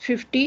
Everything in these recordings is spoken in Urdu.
50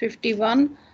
51।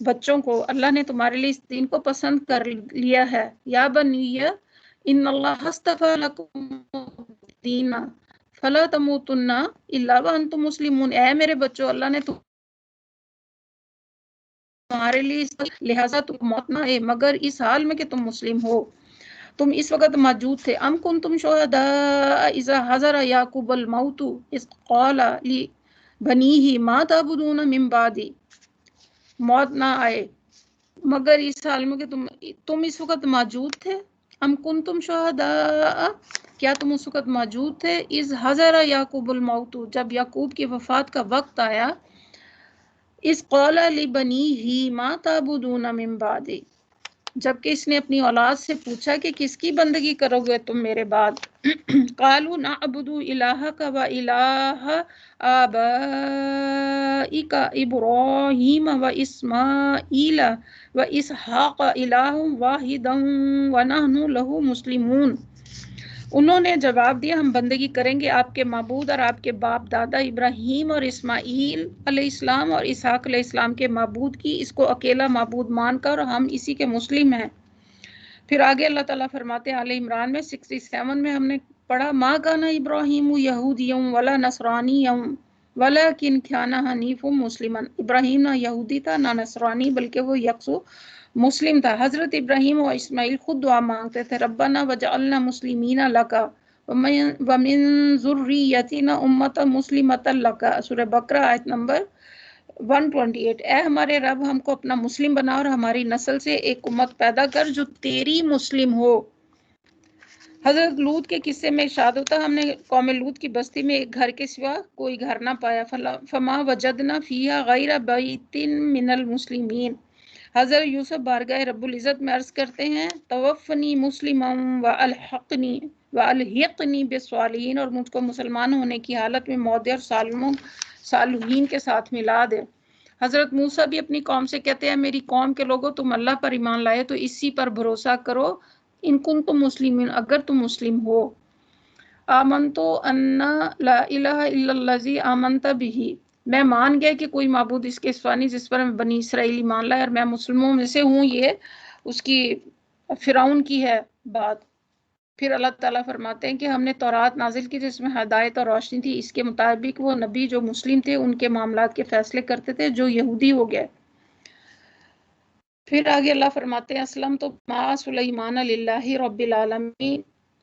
بچوں کو اللہ نے تمہارے لیے اس دین کو پسند کر لیا ہے. یا بنی ان اللہ اصطفی لکم الدین فلا تموتن الا وانتم مسلمون. اے میرے بچوں، اللہ نے تمہارے لیے لہٰذا تم موت نہ ہے مگر اس حال میں کہ تم مسلم ہو. تم اس وقت موجود تھے. ام کنتم شہداء اذا حضر یعقوب الموت اذ قال لبنیہ ما تعبدون من بعدی. موت نہ آئے مگر اس حال میں کہ تم اس وقت موجود تھے. ام کنتم شہداء، کیا تم اس وقت موجود تھے؟ اذ حضر یعقوب الموت، جب یعقوب کی وفات کا وقت آیا. اذ قال لبنیہ ما تعبدون من بعدی، جبکہ اس نے اپنی اولاد سے پوچھا کہ کس کی بندگی کرو گے تم میرے بعد. قالوا نعبد الہک و الہ آبائک ابراہیم و اسماعیل و اسحاق الہ واحدا ونحن لہ مسلمون. انہوں نے جواب دیا، ہم بندگی کریں گے آپ کے معبود اور آپ کے باپ دادا ابراہیم اور اسماعیل علیہ السلام اور اسحاق علیہ السلام کے معبود کی، اس کو اکیلا معبود مان کر ہم اسی کے مسلم ہیں. پھر آگے اللہ تعالیٰ فرماتے ہیں آل عمران میں 67 میں ہم نے پڑھا، ما کان ابراہیم یہودیا ولا نصرانیا ولکن کان حنیفا مسلما. ابراہیم نہ یہودی تھا نہ نصرانی، بلکہ وہ یکسو مسلم تھا. حضرت ابراہیم و اسماعیل خود دعا مانگتے تھے، ربنا وجعلنا مسلمین لک ومن ذریتنا امۃ مسلمۃ لک. سورہ بقرہ آیت نمبر 128. اے ہمارے رب، ہم کو اپنا مسلم بنا اور ہماری نسل سے ایک امت پیدا کر جو تیری مسلم ہو. حضرت لوط کے قصے میں ارشاد ہوتا، ہم نے قوم لوط کی بستی میں ایک گھر کے سوا کوئی گھر نہ پایا. فما وجدنا فیہا غیر بیت من المسلمین. حضرت یوسف بارگاہ رب العزت میں عرض کرتے ہیں، توفنی مسلما والحقنی بالصالحین، اور مجھ کو مسلمان ہونے کی حالت میں موت دے اور صالحین کے ساتھ ملا دے. حضرت موسیٰ بھی اپنی قوم سے کہتے ہیں، میری قوم کے لوگوں، تم اللہ پر ایمان لائے تو اسی پر بھروسہ کرو، ان کنتم مسلمین، اگر تم مسلم ہو. آمنتو ان لا الہ الا الذی آمنت بہ، میں مان گیا کہ کوئی معبود اس کے سوا نہیں جس پر میں بنی اسرائیل ایمان لائے، اور میں مسلموں میں سے ہوں. یہ اس کی فرعون کی ہے بات. پھر اللہ تعالیٰ فرماتے ہیں کہ ہم نے تورات نازل کی جس میں ہدایت اور روشنی تھی، اس کے مطابق وہ نبی جو مسلم تھے ان کے معاملات کے فیصلے کرتے تھے جو یہودی ہو گئے. پھر آگے اللہ فرماتے ہیں، اسلم تو ما سلیمان للہ رب العالمین.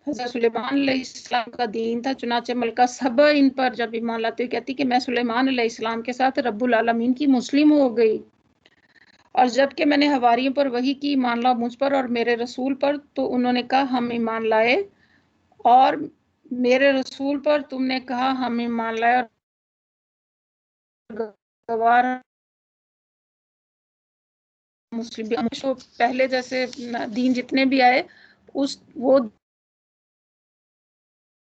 حضرت سلیمان علیہ السلام کا دین تھا، چنانچہ ملکہ سبا ان پر جب ایمان لاتے ہوئے کہتی کہ میں سلیمان علیہ السلام کے ساتھ رب العالمین کی مسلم ہو گئی، اور جب کہ میں نے حواریوں پر وحی کی، ایمان لاؤ مجھ پر اور میرے رسول پر، تو انہوں نے کہا ہم ایمان لائے، اور میرے رسول پر تم نے کہا ہم ایمان لائے، اور گوار مسلم بھی پہلے جیسے دین جتنے بھی آئے وہ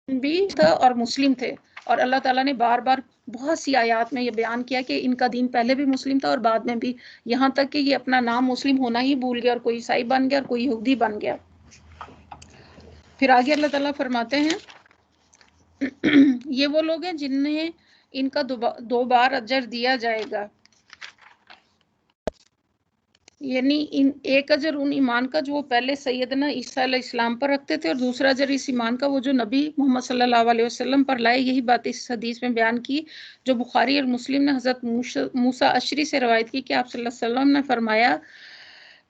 بھی تھا اور مسلم تھے. اور اللہ تعالیٰ نے بار بار بہت سی آیات میں یہ بیان کیا کہ ان کا دین پہلے بھی مسلم تھا اور بعد میں بھی، یہاں تک کہ یہ اپنا نام مسلم ہونا ہی بھول گیا اور کوئی عیسائی بن گیا اور کوئی یہودی بن گیا. پھر آگے اللہ تعالیٰ فرماتے ہیں، یہ وہ لوگ ہیں جنہیں ان کا دو بار اجر دیا جائے گا، یعنی ایک اجر ان ایمان کا جو وہ پہلے سیدنا عیسیٰ علیہ السلام پر رکھتے تھے، اور دوسرا اجر اس ایمان کا وہ جو نبی محمد صلی اللہ علیہ وسلم پر لائے. یہی بات اس حدیث میں بیان کی جو بخاری اور مسلم نے حضرت موسیٰ اشری سے روایت کی کہ آپ صلی اللہ علیہ وسلم نے فرمایا،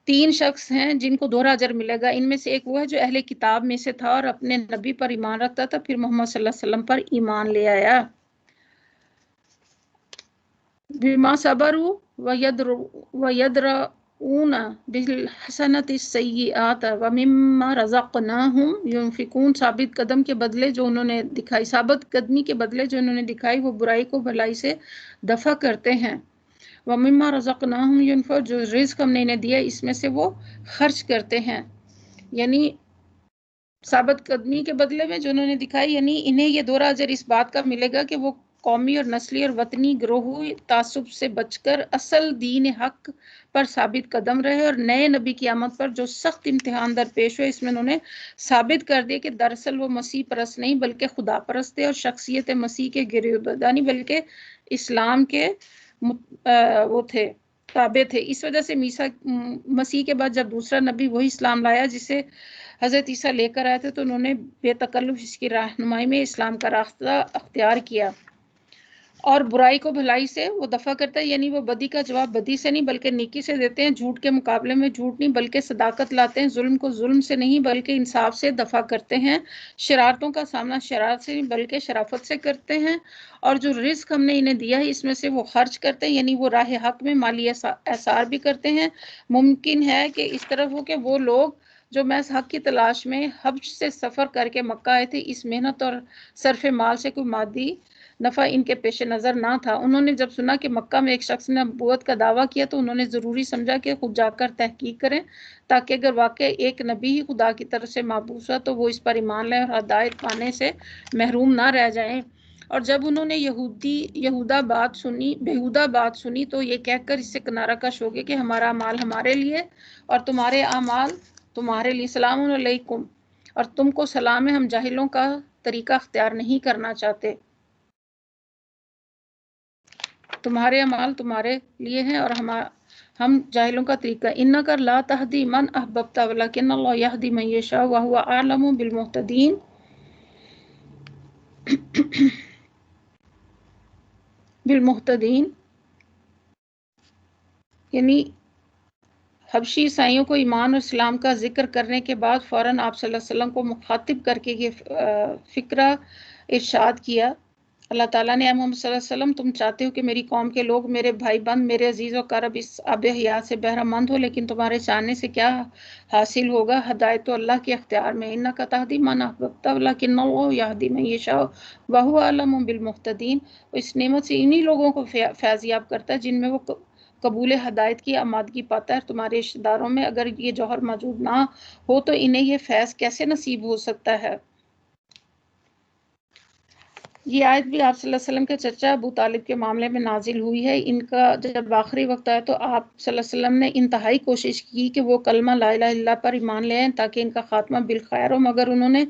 3 شخص ہیں جن کو 2 اجر ملے گا. ان میں سے ایک وہ ہے جو اہل کتاب میں سے تھا اور اپنے نبی پر ایمان رکھتا تھا، پھر محمد صلی اللہ علیہ وسلم پر ایمان لے آیا. بما صبروا ويدرؤون بالحسنۃ السیئات ومما رزقناہم ينفقون. ثابت قدم کے بدلے جو انہوں نے دکھائی، ثابت قدمی کے بدلے جو انہوں نے دکھائی، وہ برائی کو بھلائی سے دفع کرتے ہیں. ومما رزقناہم ينفقون، جو رزق ہم نے انہیں دیا اس میں سے وہ خرچ کرتے ہیں. یعنی ثابت قدمی کے بدلے میں جو انہوں نے دکھائی، یعنی انہیں یہ 2 اجر اس بات کا ملے گا کہ وہ قومی اور نسلی اور وطنی گروہی تعصب سے بچ کر اصل دین حق پر ثابت قدم رہے، اور نئے نبی کی آمد پر جو سخت امتحان درپیش ہوئے اس میں انہوں نے ثابت کر دیا کہ دراصل وہ مسیح پرست نہیں بلکہ خدا پرست تھے، اور شخصیت مسیح کے گرویدانی بلکہ اسلام کے وہ تھے. تابع تھے. اس وجہ سے مسیح کے بعد جب دوسرا نبی وہی اسلام لایا جسے حضرت عیسیٰ لے کر آئے تھے، تو انہوں نے بے تکلف اس کی رہنمائی میں اسلام کا راستہ اختیار کیا، اور برائی کو بھلائی سے وہ دفع کرتا ہے. یعنی وہ بدی کا جواب بدی سے نہیں بلکہ نیکی سے دیتے ہیں، جھوٹ کے مقابلے میں جھوٹ نہیں بلکہ صداقت لاتے ہیں، ظلم کو ظلم سے نہیں بلکہ انصاف سے دفع کرتے ہیں، شرارتوں کا سامنا شرارت سے نہیں بلکہ شرافت سے کرتے ہیں، اور جو رزق ہم نے انہیں دیا ہے اس میں سے وہ خرچ کرتے ہیں، یعنی وہ راہ حق میں مالی اثار بھی کرتے ہیں. ممکن ہے کہ اس طرح ہو کہ وہ لوگ جو محض حق کی تلاش میں حبش سے سفر کر کے مکہ آئے تھے، اس محنت اور صرف مال سے کوئی مادی نفع ان کے پیش نظر نہ تھا. انہوں نے جب سنا کہ مکہ میں ایک شخص نے نبوت کا دعویٰ کیا تو انہوں نے ضروری سمجھا کہ خود جا کر تحقیق کریں، تاکہ اگر واقع ایک نبی ہی خدا کی طرف سے مبعوث ہوا تو وہ اس پر ایمان لیں اور ہدایت پانے سے محروم نہ رہ جائیں. اور جب انہوں نے بےہودہ بات سنی تو یہ کہہ کر اس سے کنارہ کش ہو گئے کہ ہمارا اعمال ہمارے لیے اور تمہارے اعمال تمہارے لیے. سلام علیکم، اور تم کو سلام ہے، ہم جاہلوں کا طریقہ اختیار نہیں کرنا چاہتے. تمہارے اعمال تمہارے لیے ہیں اور ہم جاہلوں کا طریقہ. انک لا تہدی من احببت ولکن اللہ یہدی من یشاء وہو اعلم بالمہتدین. یعنی حبشی عیسائیوں کو ایمان اور اسلام کا ذکر کرنے کے بعد فوراً آپ صلی اللہ علیہ وسلم کو مخاطب کر کے یہ فکرہ ارشاد کیا. اللہ تعالیٰ نے، اے محمد صلی اللہ علیہ وسلم، تم چاہتے ہو کہ میری قوم کے لوگ، میرے بھائی بند، میرے عزیز و کرب اس آب حیات سے بہرہ مند ہو، لیکن تمہارے چاہنے سے کیا حاصل ہوگا؟ ہدایت تو اللہ کے اختیار میں. انک تہدی من احببت ولکن اللہ یہدی من یشاء وہو اعلم بالمہتدین. اس نعمت سے انہی لوگوں کو فیضیاب کرتا ہے جن میں وہ قبول ہدایت کی آمادگی پاتا ہے. تمہارے رشتہ داروں میں اگر یہ جوہر موجود نہ ہو تو انہیں یہ فیض کیسے نصیب ہو سکتا ہے؟ یہ آیت بھی آپ صلی اللہ علیہ وسلم کے چچا ابو طالب کے معاملے میں نازل ہوئی ہے. ان کا جب آخری وقت آیا تو آپ صلی اللہ علیہ وسلم نے انتہائی کوشش کی کہ وہ کلمہ لا الہ الا اللہ پر ایمان لے آئیں تاکہ ان کا خاتمہ بالخیر ہو، مگر انہوں نے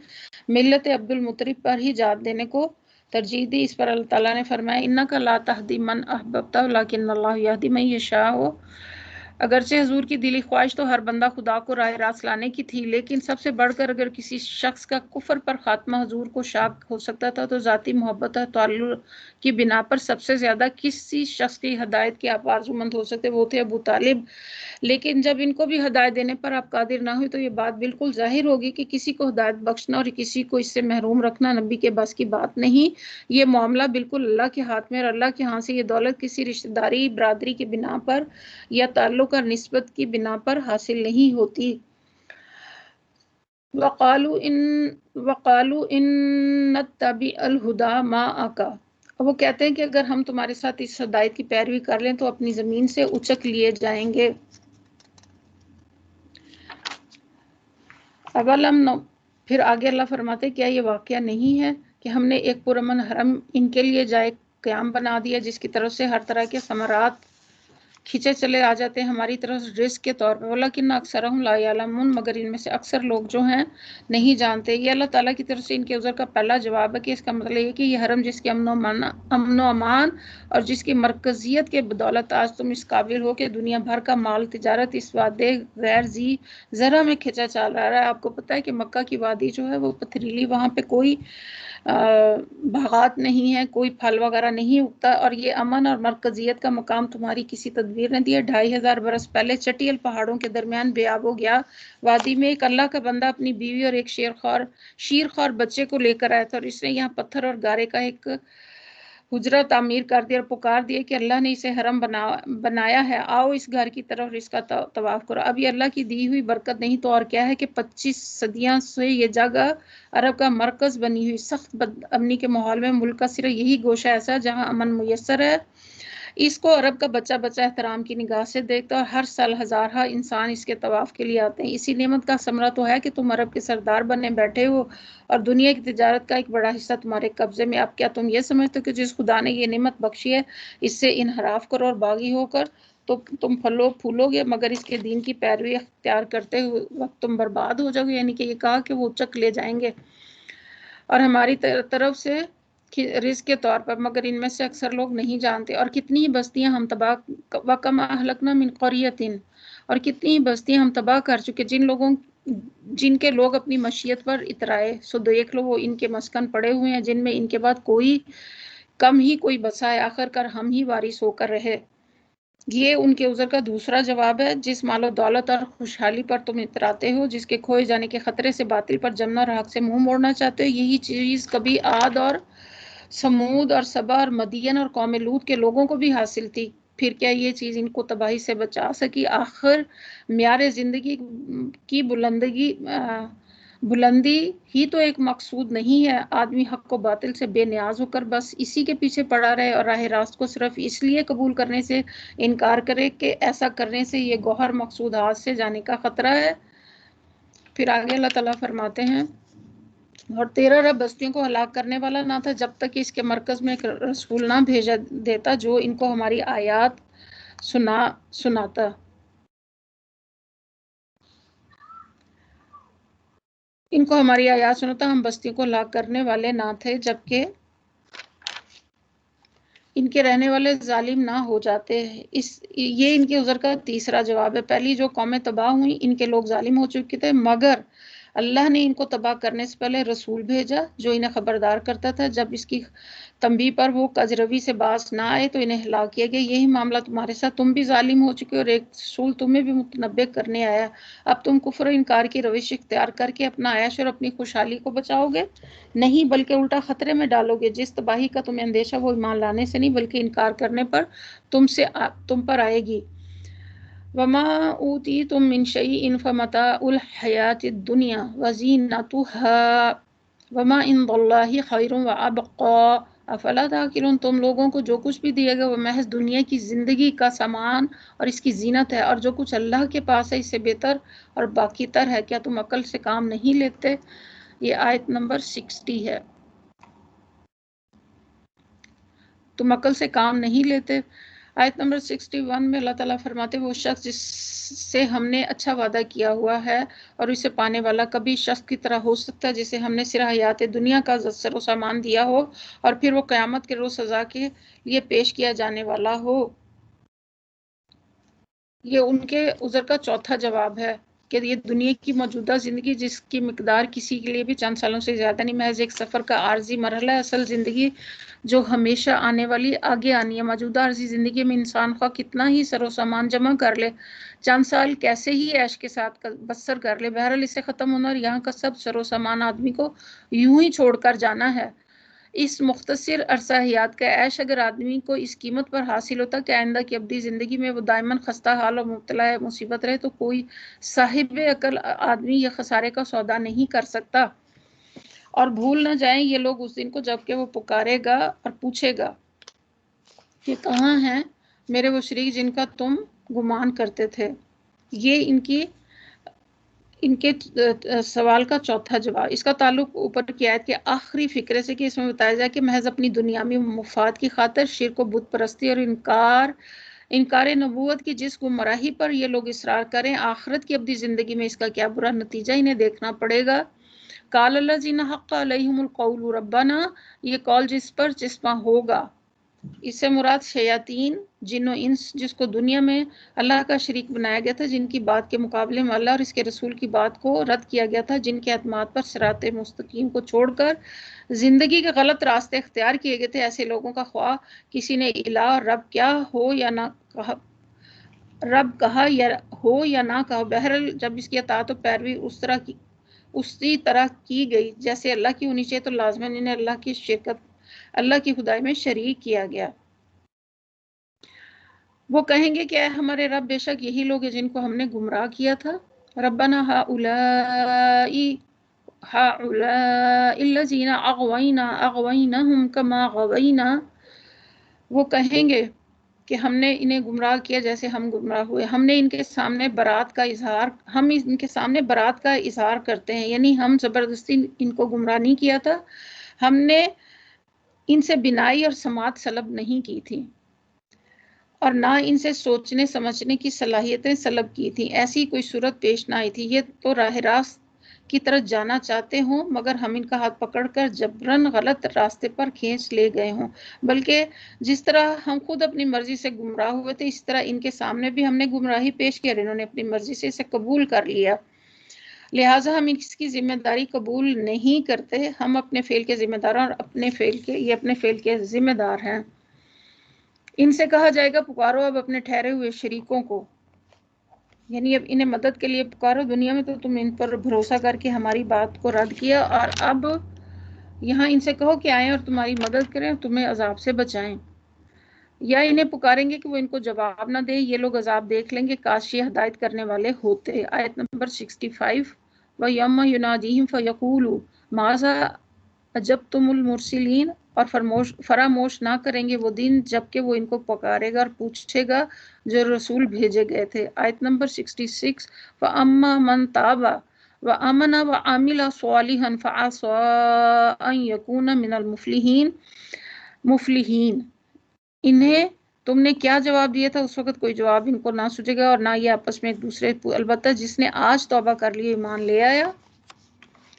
ملت عبد المطلب پر ہی جات دینے کو ترجیح دی. اس پر اللہ تعالیٰ نے فرمایا انک لا تہدی من احببت ولکن اللہ یہدی من یشاء. اگرچہ حضور کی دلی خواہش تو ہر بندہ خدا کو راہ راست لانے کی تھی، لیکن سب سے بڑھ کر اگر کسی شخص کا کفر پر خاتمہ حضور کو شاک ہو سکتا تھا تو ذاتی محبت اور تعلق کی بنا پر سب سے زیادہ کسی شخص کی ہدایت کے آپ آرزومند ہو سکتے وہ تھے ابو طالب. لیکن جب ان کو بھی ہدایت دینے پر آپ قادر نہ ہوئی تو یہ بات بالکل ظاہر ہوگی کہ کسی کو ہدایت بخشنا اور کسی کو اس سے محروم رکھنا نبی کے بس کی بات نہیں. یہ معاملہ بالکل اللہ کے ہاتھ میں، اور اللہ کے ہاں سے یہ دولت کسی رشتہ داری برادری کی بنا پر یا تعلق اور نسبت کی بنا پر حاصل نہیں ہوتی. وقالوا ان نتبع الہدی معک. وہ کہتے ہیں کہ اگر ہم تمہارے ساتھ اس ہدایت کی پیروی کر لیں تو اپنی زمین سے اچک لیے جائیں گے. پھر آگے اللہ فرماتے کیا یہ واقعہ نہیں ہے کہ ہم نے ایک پرامن حرم ان کے لیے جائے قیام بنا دیا جس کی طرف سے ہر طرح کے ثمرات کھینچے چلے آ جاتے ہیں ہماری طرف رزق کے طور پر. ولیکن اکثرہم لا یعلمون، مگر ان میں سے اکثر لوگ جو ہیں نہیں جانتے. یہ اللہ تعالیٰ کی طرف سے ان کے عذر کا پہلا جواب ہے کہ اس کا مطلب یہ کہ یہ حرم جس کے امن و امان اور جس کی مرکزیت کے بدولت آج تم اس قابل ہو کہ دنیا بھر کا مال تجارت اس وادی غیر ذی زرع میں کھینچا چل رہا ہے. آپ کو پتہ ہے کہ مکہ کی وادی جو ہے وہ پتھریلی، وہاں پہ کوئی باغات نہیں ہے، کوئی پھل وغیرہ نہیں اگتا، اور یہ امن اور مرکزیت کا مقام تمہاری کسی تدبیر نے دیا. 2500 برس پہلے چٹیل پہاڑوں کے درمیان بے آب ہو گیا وادی میں ایک اللہ کا بندہ اپنی بیوی اور ایک شیرخوار بچے کو لے کر آیا تھا، اور اس نے یہاں پتھر اور گارے کا ایک حجرہ تعمیر کر دیا اور پکار دیا کہ اللہ نے اسے حرم بنایا ہے، آؤ اس گھر کی طرف اس کا طواف کرو. اب یہ اللہ کی دی ہوئی برکت نہیں تو اور کیا ہے کہ 25 صدیاں سے یہ جگہ عرب کا مرکز بنی ہوئی سخت بد امنی کے ماحول میں ملک کا صرف یہی گوشہ ایسا جہاں امن میسر ہے. اس کو عرب کا بچہ احترام کی نگاہ سے دیکھتا اور ہر سال ہزارہ انسان اس کے طواف کے لیے آتے ہیں. اسی نعمت کا ثمرہ تو ہے کہ تم عرب کے سردار بنے بیٹھے ہو اور دنیا کی تجارت کا ایک بڑا حصہ تمہارے قبضے میں. اب کیا تم یہ سمجھتے ہو کہ جس خدا نے یہ نعمت بخشی ہے اس سے انحراف کرو اور باغی ہو کر تو تم پھولو گے، مگر اس کے دین کی پیروی اختیار کرتے ہوئے وقت تم برباد ہو جاؤ گے. یعنی کہ یہ کہا کہ وہ چک لے جائیں گے اور ہماری طرف سے رزق کے طور پر، مگر ان میں سے اکثر لوگ نہیں جانتے. اور کتنی ہی بستیاں ہم تباہ، وَكَمْ أَهْلَكْنَا مِنْ قَرْيَةٍ، اور کتنی ہی بستیاں ہم تباہ کر چکے جن کے لوگ اپنی مشیت پر اترائے. سو دیکھ لو وہ ان کے مسکن پڑے ہوئے ہیں جن میں ان کے بعد کوئی کم ہی کوئی بسا ہے، آخر کر ہم ہی وارث ہو کر رہے. یہ ان کے عذر کا دوسرا جواب ہے. جس مال و دولت اور خوشحالی پر تم اتراتے ہو، جس کے کھوئے جانے کے خطرے سے باطل پر جمنا اور حق سے منہ موڑنا چاہتے ہو، یہی چیز کبھی عاد اور سمود اور سبا اور مدین اور قوم لوط کے لوگوں کو بھی حاصل تھی. پھر کیا یہ چیز ان کو تباہی سے بچا سکی؟ آخر معیار زندگی کی بلندی ہی تو ایک مقصود نہیں ہے. آدمی حق و باطل سے بے نیاز ہو کر بس اسی کے پیچھے پڑا رہے اور راہ راست کو صرف اس لیے قبول کرنے سے انکار کرے کہ ایسا کرنے سے یہ گوہر مقصود ہاتھ سے جانے کا خطرہ ہے. پھر آگے اللہ تعالیٰ فرماتے ہیں، اور تیرا رب بستیوں کو ہلاک کرنے والا نہ تھا جب تک کہ اس کے مرکز میں ایک رسول نہ بھیجا دیتا جو ان کو ہماری آیات سناتا. ہم بستیوں کو ہلاک کرنے والے نہ تھے جبکہ ان کے رہنے والے ظالم نہ ہو جاتے. یہ ان کے عذر کا تیسرا جواب ہے. پہلی جو قومیں تباہ ہوئیں ان کے لوگ ظالم ہو چکے تھے، مگر اللہ نے ان کو تباہ کرنے سے پہلے رسول بھیجا جو انہیں خبردار کرتا تھا. جب اس کی تنبیہ پر وہ کجروی سے باز نہ آئے تو انہیں ہلاک کیا گیا. یہی معاملہ تمہارے ساتھ، تم بھی ظالم ہو چکے اور ایک رسول تمہیں بھی متنبع کرنے آیا. اب تم کفر و انکار کی روش اختیار کر کے اپنا عیش اور اپنی خوشحالی کو بچاؤ گے؟ نہیں، بلکہ الٹا خطرے میں ڈالو گے. جس تباہی کا تمہیں اندیشہ وہ ایمان لانے سے نہیں بلکہ انکار کرنے پر تم پر آئے گی. وَمَا أُوتِيتُم مِّن شَيْءٍ فَمَتَاعُ الْحَيَاةِ الدُّنْيَا وَزِينَتُهَا وَمَا عِندَ اللَّهِ خَيْرٌ وَأَبْقَىٰ أَفَلَا تَعْقِلُونَ. تم لوگوں کو جو کچھ بھی دیا گیا وہ محض دنیا کی زندگی کا سامان اور اس کی زینت ہے، اور جو کچھ اللہ کے پاس ہے اس سے بہتر اور باقی تر ہے. کیا تم عقل سے کام نہیں لیتے؟ یہ آیت نمبر 60 ہے. تم عقل سے کام نہیں لیتے. آیت نمبر 61 میں اللہ تعالیٰ فرماتے وہ شخص جس سے ہم نے اچھا وعدہ کیا ہوا ہے اور اسے پانے والا کبھی شخص کی طرح ہو سکتا ہے جسے ہم نے صرف حیات دنیا کا سر و سامان دیا ہو اور پھر وہ قیامت کے روز سزا کے لیے پیش کیا جانے والا ہو. یہ ان کے عذر کا چوتھا جواب ہے کہ یہ دنیا کی موجودہ زندگی جس کی مقدار کسی کے لیے بھی چند سالوں سے زیادہ نہیں، محض ایک سفر کا عارضی مرحلہ ہے. اصل زندگی جو ہمیشہ آنے والی آگے آنی ہے. موجودہ عارضی زندگی میں انسان خواہ کتنا ہی سر و سامان جمع کر لے، چند سال کیسے ہی عیش کے ساتھ بسر کر لے، بہرحال اسے ختم ہونا اور یہاں کا سب سر و سامان آدمی کو یوں ہی چھوڑ کر جانا ہے. اس مختصر عرصہ حیات کا عیش اگر آدمی کو اس قیمت پر حاصل ہوتا کہ آئندہ کی ابدی زندگی میں وہ دائماً خستہ حال اور مبتلا مصیبت رہے تو کوئی صاحب عقل آدمی یہ خسارے کا سودا نہیں کر سکتا. اور بھول نہ جائیں یہ لوگ اس دن کو جب کہ وہ پکارے گا اور پوچھے گا کہ کہاں ہیں میرے وہ شریک جن کا تم گمان کرتے تھے. یہ ان کے سوال کا چوتھا جواب. اس کا تعلق اوپر کی آیت کے آخری فقرے سے کہ اس میں بتایا جائے کہ محض اپنی دنیاوی مفاد کی خاطر شرک و بت پرستی اور انکار نبوت کی جس گمراہی پر یہ لوگ اصرار کریں، آخرت کی ابدی زندگی میں اس کا کیا برا نتیجہ انہیں دیکھنا پڑے گا. قال الذین حق علیہم القول ربنا، یہ قول جس پر ہوگا، اس سے مراد شیاطین جن و انس جس کو دنیا میں اللہ کا شریک بنایا گیا تھا، جن کی بات کے مقابلے میں اللہ اور اس کے رسول کی بات کو رد کیا گیا تھا، جن کے اعتماد پر صراط مستقیم کو چھوڑ کر زندگی کے غلط راستے اختیار کیے گئے تھے. ایسے لوگوں کا خواہ کسی نے الہ اور رب کیا ہو یا نہ کہا یا نہ کہا، بہرحال جب اس کی اطاعت و پیروی اسی طرح کی گئی جیسے اللہ کی ہونی چاہیے تو لازماً انہیں اللہ کی خدائی میں شریک کیا گیا. وہ کہیں گے کہ اے ہمارے رب، بے شک یہی لوگ ہیں جن کو ہم نے گمراہ کیا تھا. ربنا هؤلاء الذین اغویناہم کما غوینا، وہ کہیں گے کہ ہم نے انہیں گمراہ کیا جیسے ہم گمراہ ہوئے. ہم ان کے سامنے برات کا اظہار کرتے ہیں، یعنی ہم زبردستی ان کو گمراہ نہیں کیا تھا، ہم نے ان سے بینائی اور سماعت سلب نہیں کی تھی اور نہ ان سے سوچنے سمجھنے کی صلاحیتیں سلب کی تھیں. ایسی کوئی صورت پیش نہ آئی تھی. یہ تو راہ راست کی طرف جانا چاہتے ہوں مگر ہم ان کا ہاتھ پکڑ کر جبرن غلط راستے پر کھینچ لے گئے ہوں، بلکہ جس طرح ہم خود اپنی مرضی سے گمراہ ہوئے تھے اس طرح ان کے سامنے بھی ہم نے گمراہی پیش کی اور انہوں نے اپنی مرضی سے اسے قبول کر لیا، لہٰذا ہم اس کی ذمہ داری قبول نہیں کرتے، ہم اپنے فعل کے ذمہ دار ہیں اور یہ اپنے فعل کے ذمہ دار ہیں۔ ان سے کہا جائے گا پکارو اب اپنے ٹھہرے ہوئے شریکوں کو، یعنی اب انہیں مدد کے لیے پکارو، دنیا میں تو تم ان پر بھروسہ کر کے ہماری بات کو رد کیا، اور اب یہاں ان سے کہو کہ آئیں اور تمہاری مدد کریں اور تمہیں عذاب سے بچائیں، یا انہیں پکاریں گے کہ وہ ان کو جواب نہ دے، یہ لوگ عذاب دیکھ لیں گے، کاش یہ ہدایت کرنے والے ہوتے۔ آیت نمبر 65 وَيَوْمَ يُنَادِيهِمْ فَيَقُولُ مَاذَا أَجَبْتُمُ الْمُرْسِلِينَ، اور فراموش نہ کریں گے وہ دن جب کہ وہ ان کو پکارے گا اور پوچھے گا جو رسول بھیجے گئے تھے۔ آیت نمبر 66 وَأَمَّا مَنْ تَابَ وَآمَنَ وَعَمِلَ صَالِحًا فَعَسَىٰ أَن يَكُونَ مِنَ الْمُفْلِحِينَ، انہیں تم نے کیا جواب دیا تھا؟ اس وقت کوئی جواب ان کو نہ سوچے گا اور نہ یہ آپس میں ایک دوسرے، البتہ جس نے آج توبہ کر لی، ایمان لے آیا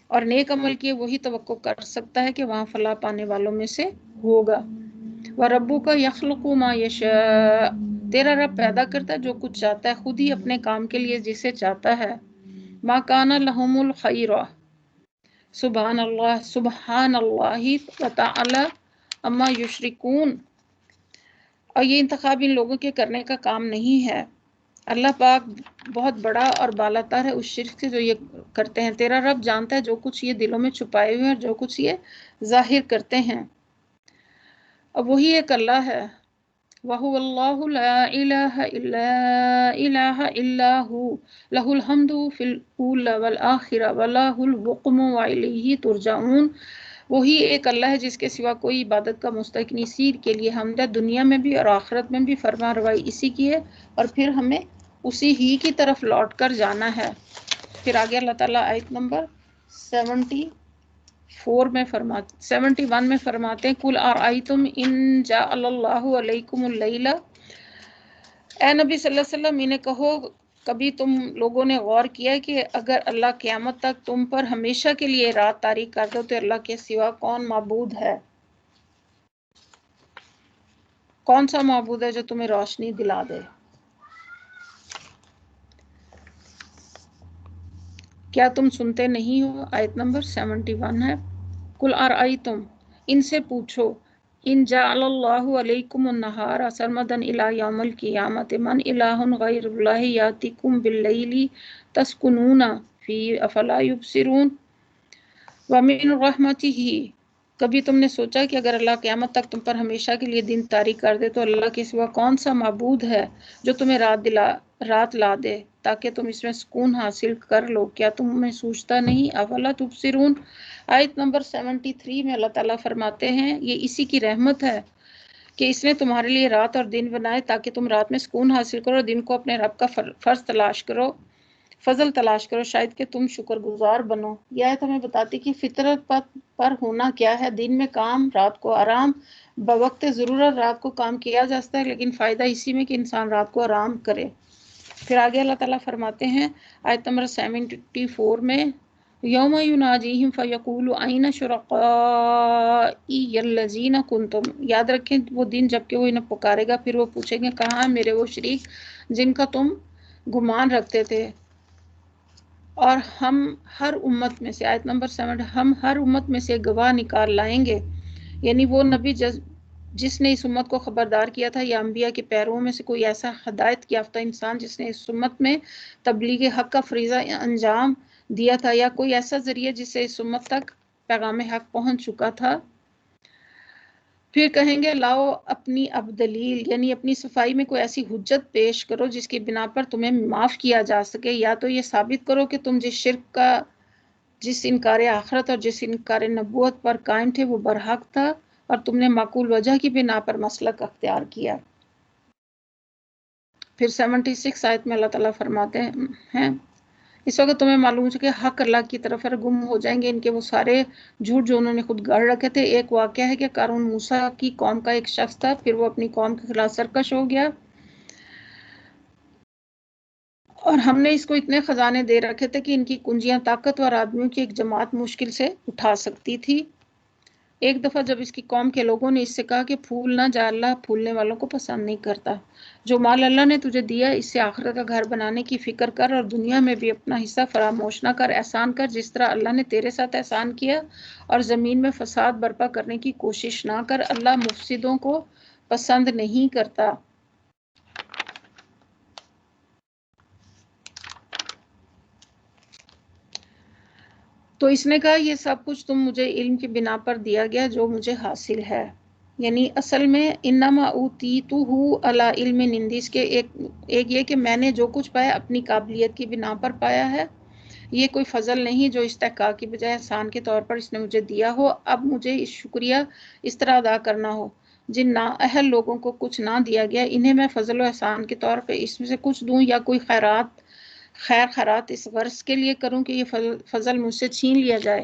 اور نیک عمل کیے، وہی توقع کر سکتا ہے کہ وہاں فلاح پانے والوں میں سے ہوگا۔ وَرَبُّكَ يَخْلُقُ مَا يَشَاءُ، تیرا رب پیدا کرتا ہے جو کچھ چاہتا ہے، خود ہی اپنے کام کے لیے جسے چاہتا ہے۔ مَا كَانَ لَهُمُ الْخَيْرُ، سبحان اللہ وتعالی عما یشرکون، اور یہ انتخاب ان لوگوں کے کرنے کا کام نہیں ہے، اللہ پاک بہت بڑا اور بالاتر ہے اس شرک سے جو یہ کرتے ہیں۔ تیرا رب جانتا ہے جو کچھ یہ دلوں میں چھپائے ہوئے ہیں اور جو کچھ یہ ظاہر کرتے ہیں، اب وہی ایک اللہ ہے۔ وَهُوَ اللَّهُ لَا إِلَٰهَ إِلَّا هُوَ لَهُ الْحَمْدُ فِي الْأُولَىٰ وَالْآخِرَةِ وَلَهُ الْحُكْمُ وَإِلَيْهِ تُرْجَعُونَ، وہی ایک اللہ ہے جس کے سوا کوئی عبادت کا مستحق نہیں، سیر کے لیے حمد ہے، دنیا میں بھی اور آخرت میں بھی فرما روائی اسی کی ہے اور پھر ہمیں اسی ہی کی طرف لوٹ کر جانا ہے۔ پھر آگے اللہ تعالیٰ آیت نمبر 71 میں فرماتے ہیں قُلْ أَرَأَيْتُمْ إِن جَعَلَ اللَّهُ عَلَيْكُمُ اللَّيْلَ، اے نبی صلی اللہ علیہ وسلم انہیں کہو کبھی تم لوگوں نے غور کیا کہ اگر اللہ قیامت تک تم پر ہمیشہ کے لیے رات تاریک کر دو تو اللہ کے سوا کون معبود ہے؟ کون سا معبود ہے جو تمہیں روشنی دلا دے؟ کیا تم سنتے نہیں ہو؟ آیت نمبر 71 ہے۔ قُلْ أَرَأَيْتُمْ، ان سے پوچھو، ان جعل اللہ علیکم النہار سرمدا الی یوم القیامۃ من الہ غیر اللہ یاتیکم باللیل تسکنون فیہ افلا یبصرون ومن رحمتہ، کبھی تم نے سوچا کہ اگر اللہ قیامت تک تم پر ہمیشہ کے لیے دن تاریک کر دے تو اللہ کے سوا کون سا معبود ہے جو تمہیں رات لا دے تاکہ تم اس میں سکون حاصل کر لو، کیا تم میں سوچتا نہیں؟ افلا تبصرون۔ آیت نمبر 73 میں اللہ تعالیٰ فرماتے ہیں یہ اسی کی رحمت ہے کہ اس نے تمہارے لیے رات اور دن بنائے تاکہ تم رات میں سکون حاصل کرو اور دن کو اپنے رب کا فضل تلاش کرو، شاید کہ تم شکر گزار بنو۔ یہ آیت ہمیں بتاتی کہ فطرت پر ہونا کیا ہے، دن میں کام، رات کو آرام، بوقت ضرورت رات کو کام کیا جا سکتا ہے لیکن فائدہ اسی میں کہ انسان رات کو آرام کرے۔ پھر آگے اللہ تعالیٰ فرماتے ہیں آیت نمبر 74 میں یوم ینادیہم فیقول این شرکائی الذین کنتم، یاد رکھیں وہ دن جب کہ وہ انہیں پکارے گا، پھر وہ پوچھیں گے کہاں ہیں میرے وہ شریک جن کا تم گمان رکھتے تھے، اور ہم ہر امت میں سے، آیت نمبر 7، ہم ہر امت میں سے گواہ نکال لائیں گے، یعنی وہ نبی جس نے اس امت کو خبردار کیا تھا، یا انبیاء کے پیرووں میں سے کوئی ایسا ہدایت یافتہ انسان جس نے اس امت میں تبلیغ حق کا فریضہ انجام دیا تھا، یا کوئی ایسا ذریعہ جس سے اس امت تک پیغام حق پہنچ چکا تھا۔ پھر کہیں گے لاؤ اپنی اب دلیل، یعنی اپنی صفائی میں کوئی ایسی حجت پیش کرو جس کی بنا پر تمہیں معاف کیا جا سکے، یا تو یہ ثابت کرو کہ تم جس انکار آخرت اور جس انکار نبوت پر قائم تھے وہ برحق تھا اور تم نے معقول وجہ کی بنا پر مسلک اختیار کیا۔ پھر 76 آیت میں اللہ تعالیٰ فرماتے ہیں اس وقت تمہیں معلوم ہے کہ حق اللہ کی طرف گم ہو جائیں گے ان کے وہ سارے جھوٹ جو انہوں نے خود گڑھ رکھے تھے۔ ایک واقعہ ہے کہ قارون موسیٰ کی قوم کا ایک شخص تھا، پھر وہ اپنی قوم کے خلاف سرکش ہو گیا اور ہم نے اس کو اتنے خزانے دے رکھے تھے کہ ان کی کنجیاں طاقتور آدمیوں کی ایک جماعت مشکل سے اٹھا سکتی تھی۔ ایک دفعہ جب اس کی قوم کے لوگوں نے اس سے کہا کہ پھول نہ جا، اللہ پھولنے والوں کو پسند نہیں کرتا۔ جو مال اللہ نے تجھے دیا اس سے آخرت کا گھر بنانے کی فکر کر، اور دنیا میں بھی اپنا حصہ فراموش نہ کر، احسان کر جس طرح اللہ نے تیرے ساتھ احسان کیا، اور زمین میں فساد برپا کرنے کی کوشش نہ کر، اللہ مفسدوں کو پسند نہیں کرتا۔ تو اس نے کہا یہ سب کچھ تم مجھے علم کی بنا پر دیا گیا جو مجھے حاصل ہے، یعنی اصل میں انما اوتیتہ علی علم عندی، اس کے ایک یہ کہ میں نے جو کچھ پایا اپنی قابلیت کی بنا پر پایا ہے، یہ کوئی فضل نہیں جو استحقاق کی بجائے احسان کے طور پر اس نے مجھے دیا ہو۔ اب مجھے اس شکریہ اس طرح ادا کرنا ہو، جن نااہل لوگوں کو کچھ نہ دیا گیا انہیں میں فضل و احسان کے طور پہ اس میں سے کچھ دوں، یا کوئی خیر خیرات اس غرض کے لیے کروں کہ یہ فضل مجھ سے چھین لیا جائے۔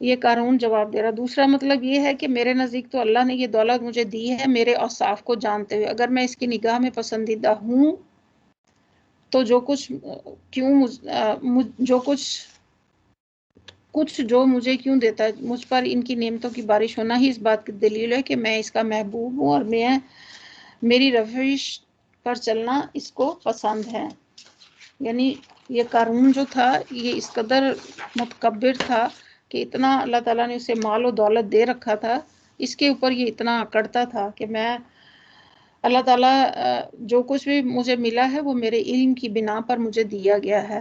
یہ قارون جواب دے رہا۔ دوسرا مطلب یہ ہے کہ میرے نزدیک تو اللہ نے یہ دولت مجھے دی ہے میرے اوصاف کو جانتے ہوئے، اگر میں اس کی نگاہ میں پسندیدہ ہوں تو جو مجھے کیوں دیتا ہے، مجھ پر ان کی نعمتوں کی بارش ہونا ہی اس بات کی دلیل ہے کہ میں اس کا محبوب ہوں، اور میری روش پر چلنا اس کو پسند ہے۔ یعنی یہ قارون جو تھا یہ اس قدر متکبر تھا کہ اتنا اللہ تعالیٰ نے اسے مال و دولت دے رکھا تھا، اس کے اوپر یہ اتنا اکڑتا تھا کہ میں اللہ تعالیٰ جو کچھ بھی مجھے ملا ہے وہ میرے علم کی بنا پر مجھے دیا گیا ہے۔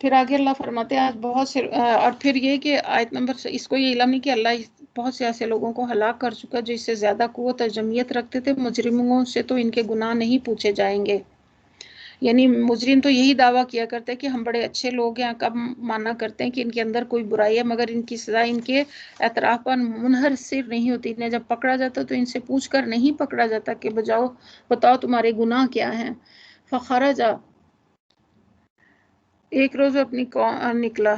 پھر آگے اللہ فرماتے ہیں آج بہت سے، اور پھر یہ کہ آیت نمبر، اس کو یہ علم نہیں کہ اللہ بہت سے ایسے لوگوں کو ہلاک کر چکا جو اس سے زیادہ قوت اور جمعیت رکھتے تھے، مجرموں سے تو ان کے گناہ نہیں پوچھے جائیں گے۔ یعنی مجرم تو یہی دعویٰ کیا کرتے ہیں کہ ہم بڑے اچھے لوگ ہیں، کب مانا کرتے ہیں کہ ان کے اندر کوئی برائی ہے، مگر ان کی سزا ان کے اعتراف پر منحصر نہیں ہوتی، انہیں جب پکڑا جاتا تو ان سے پوچھ کر نہیں پکڑا جاتا کہ بتاؤ تمہارے گناہ کیا ہیں۔ فخرج، ایک روز اپنی نکلا،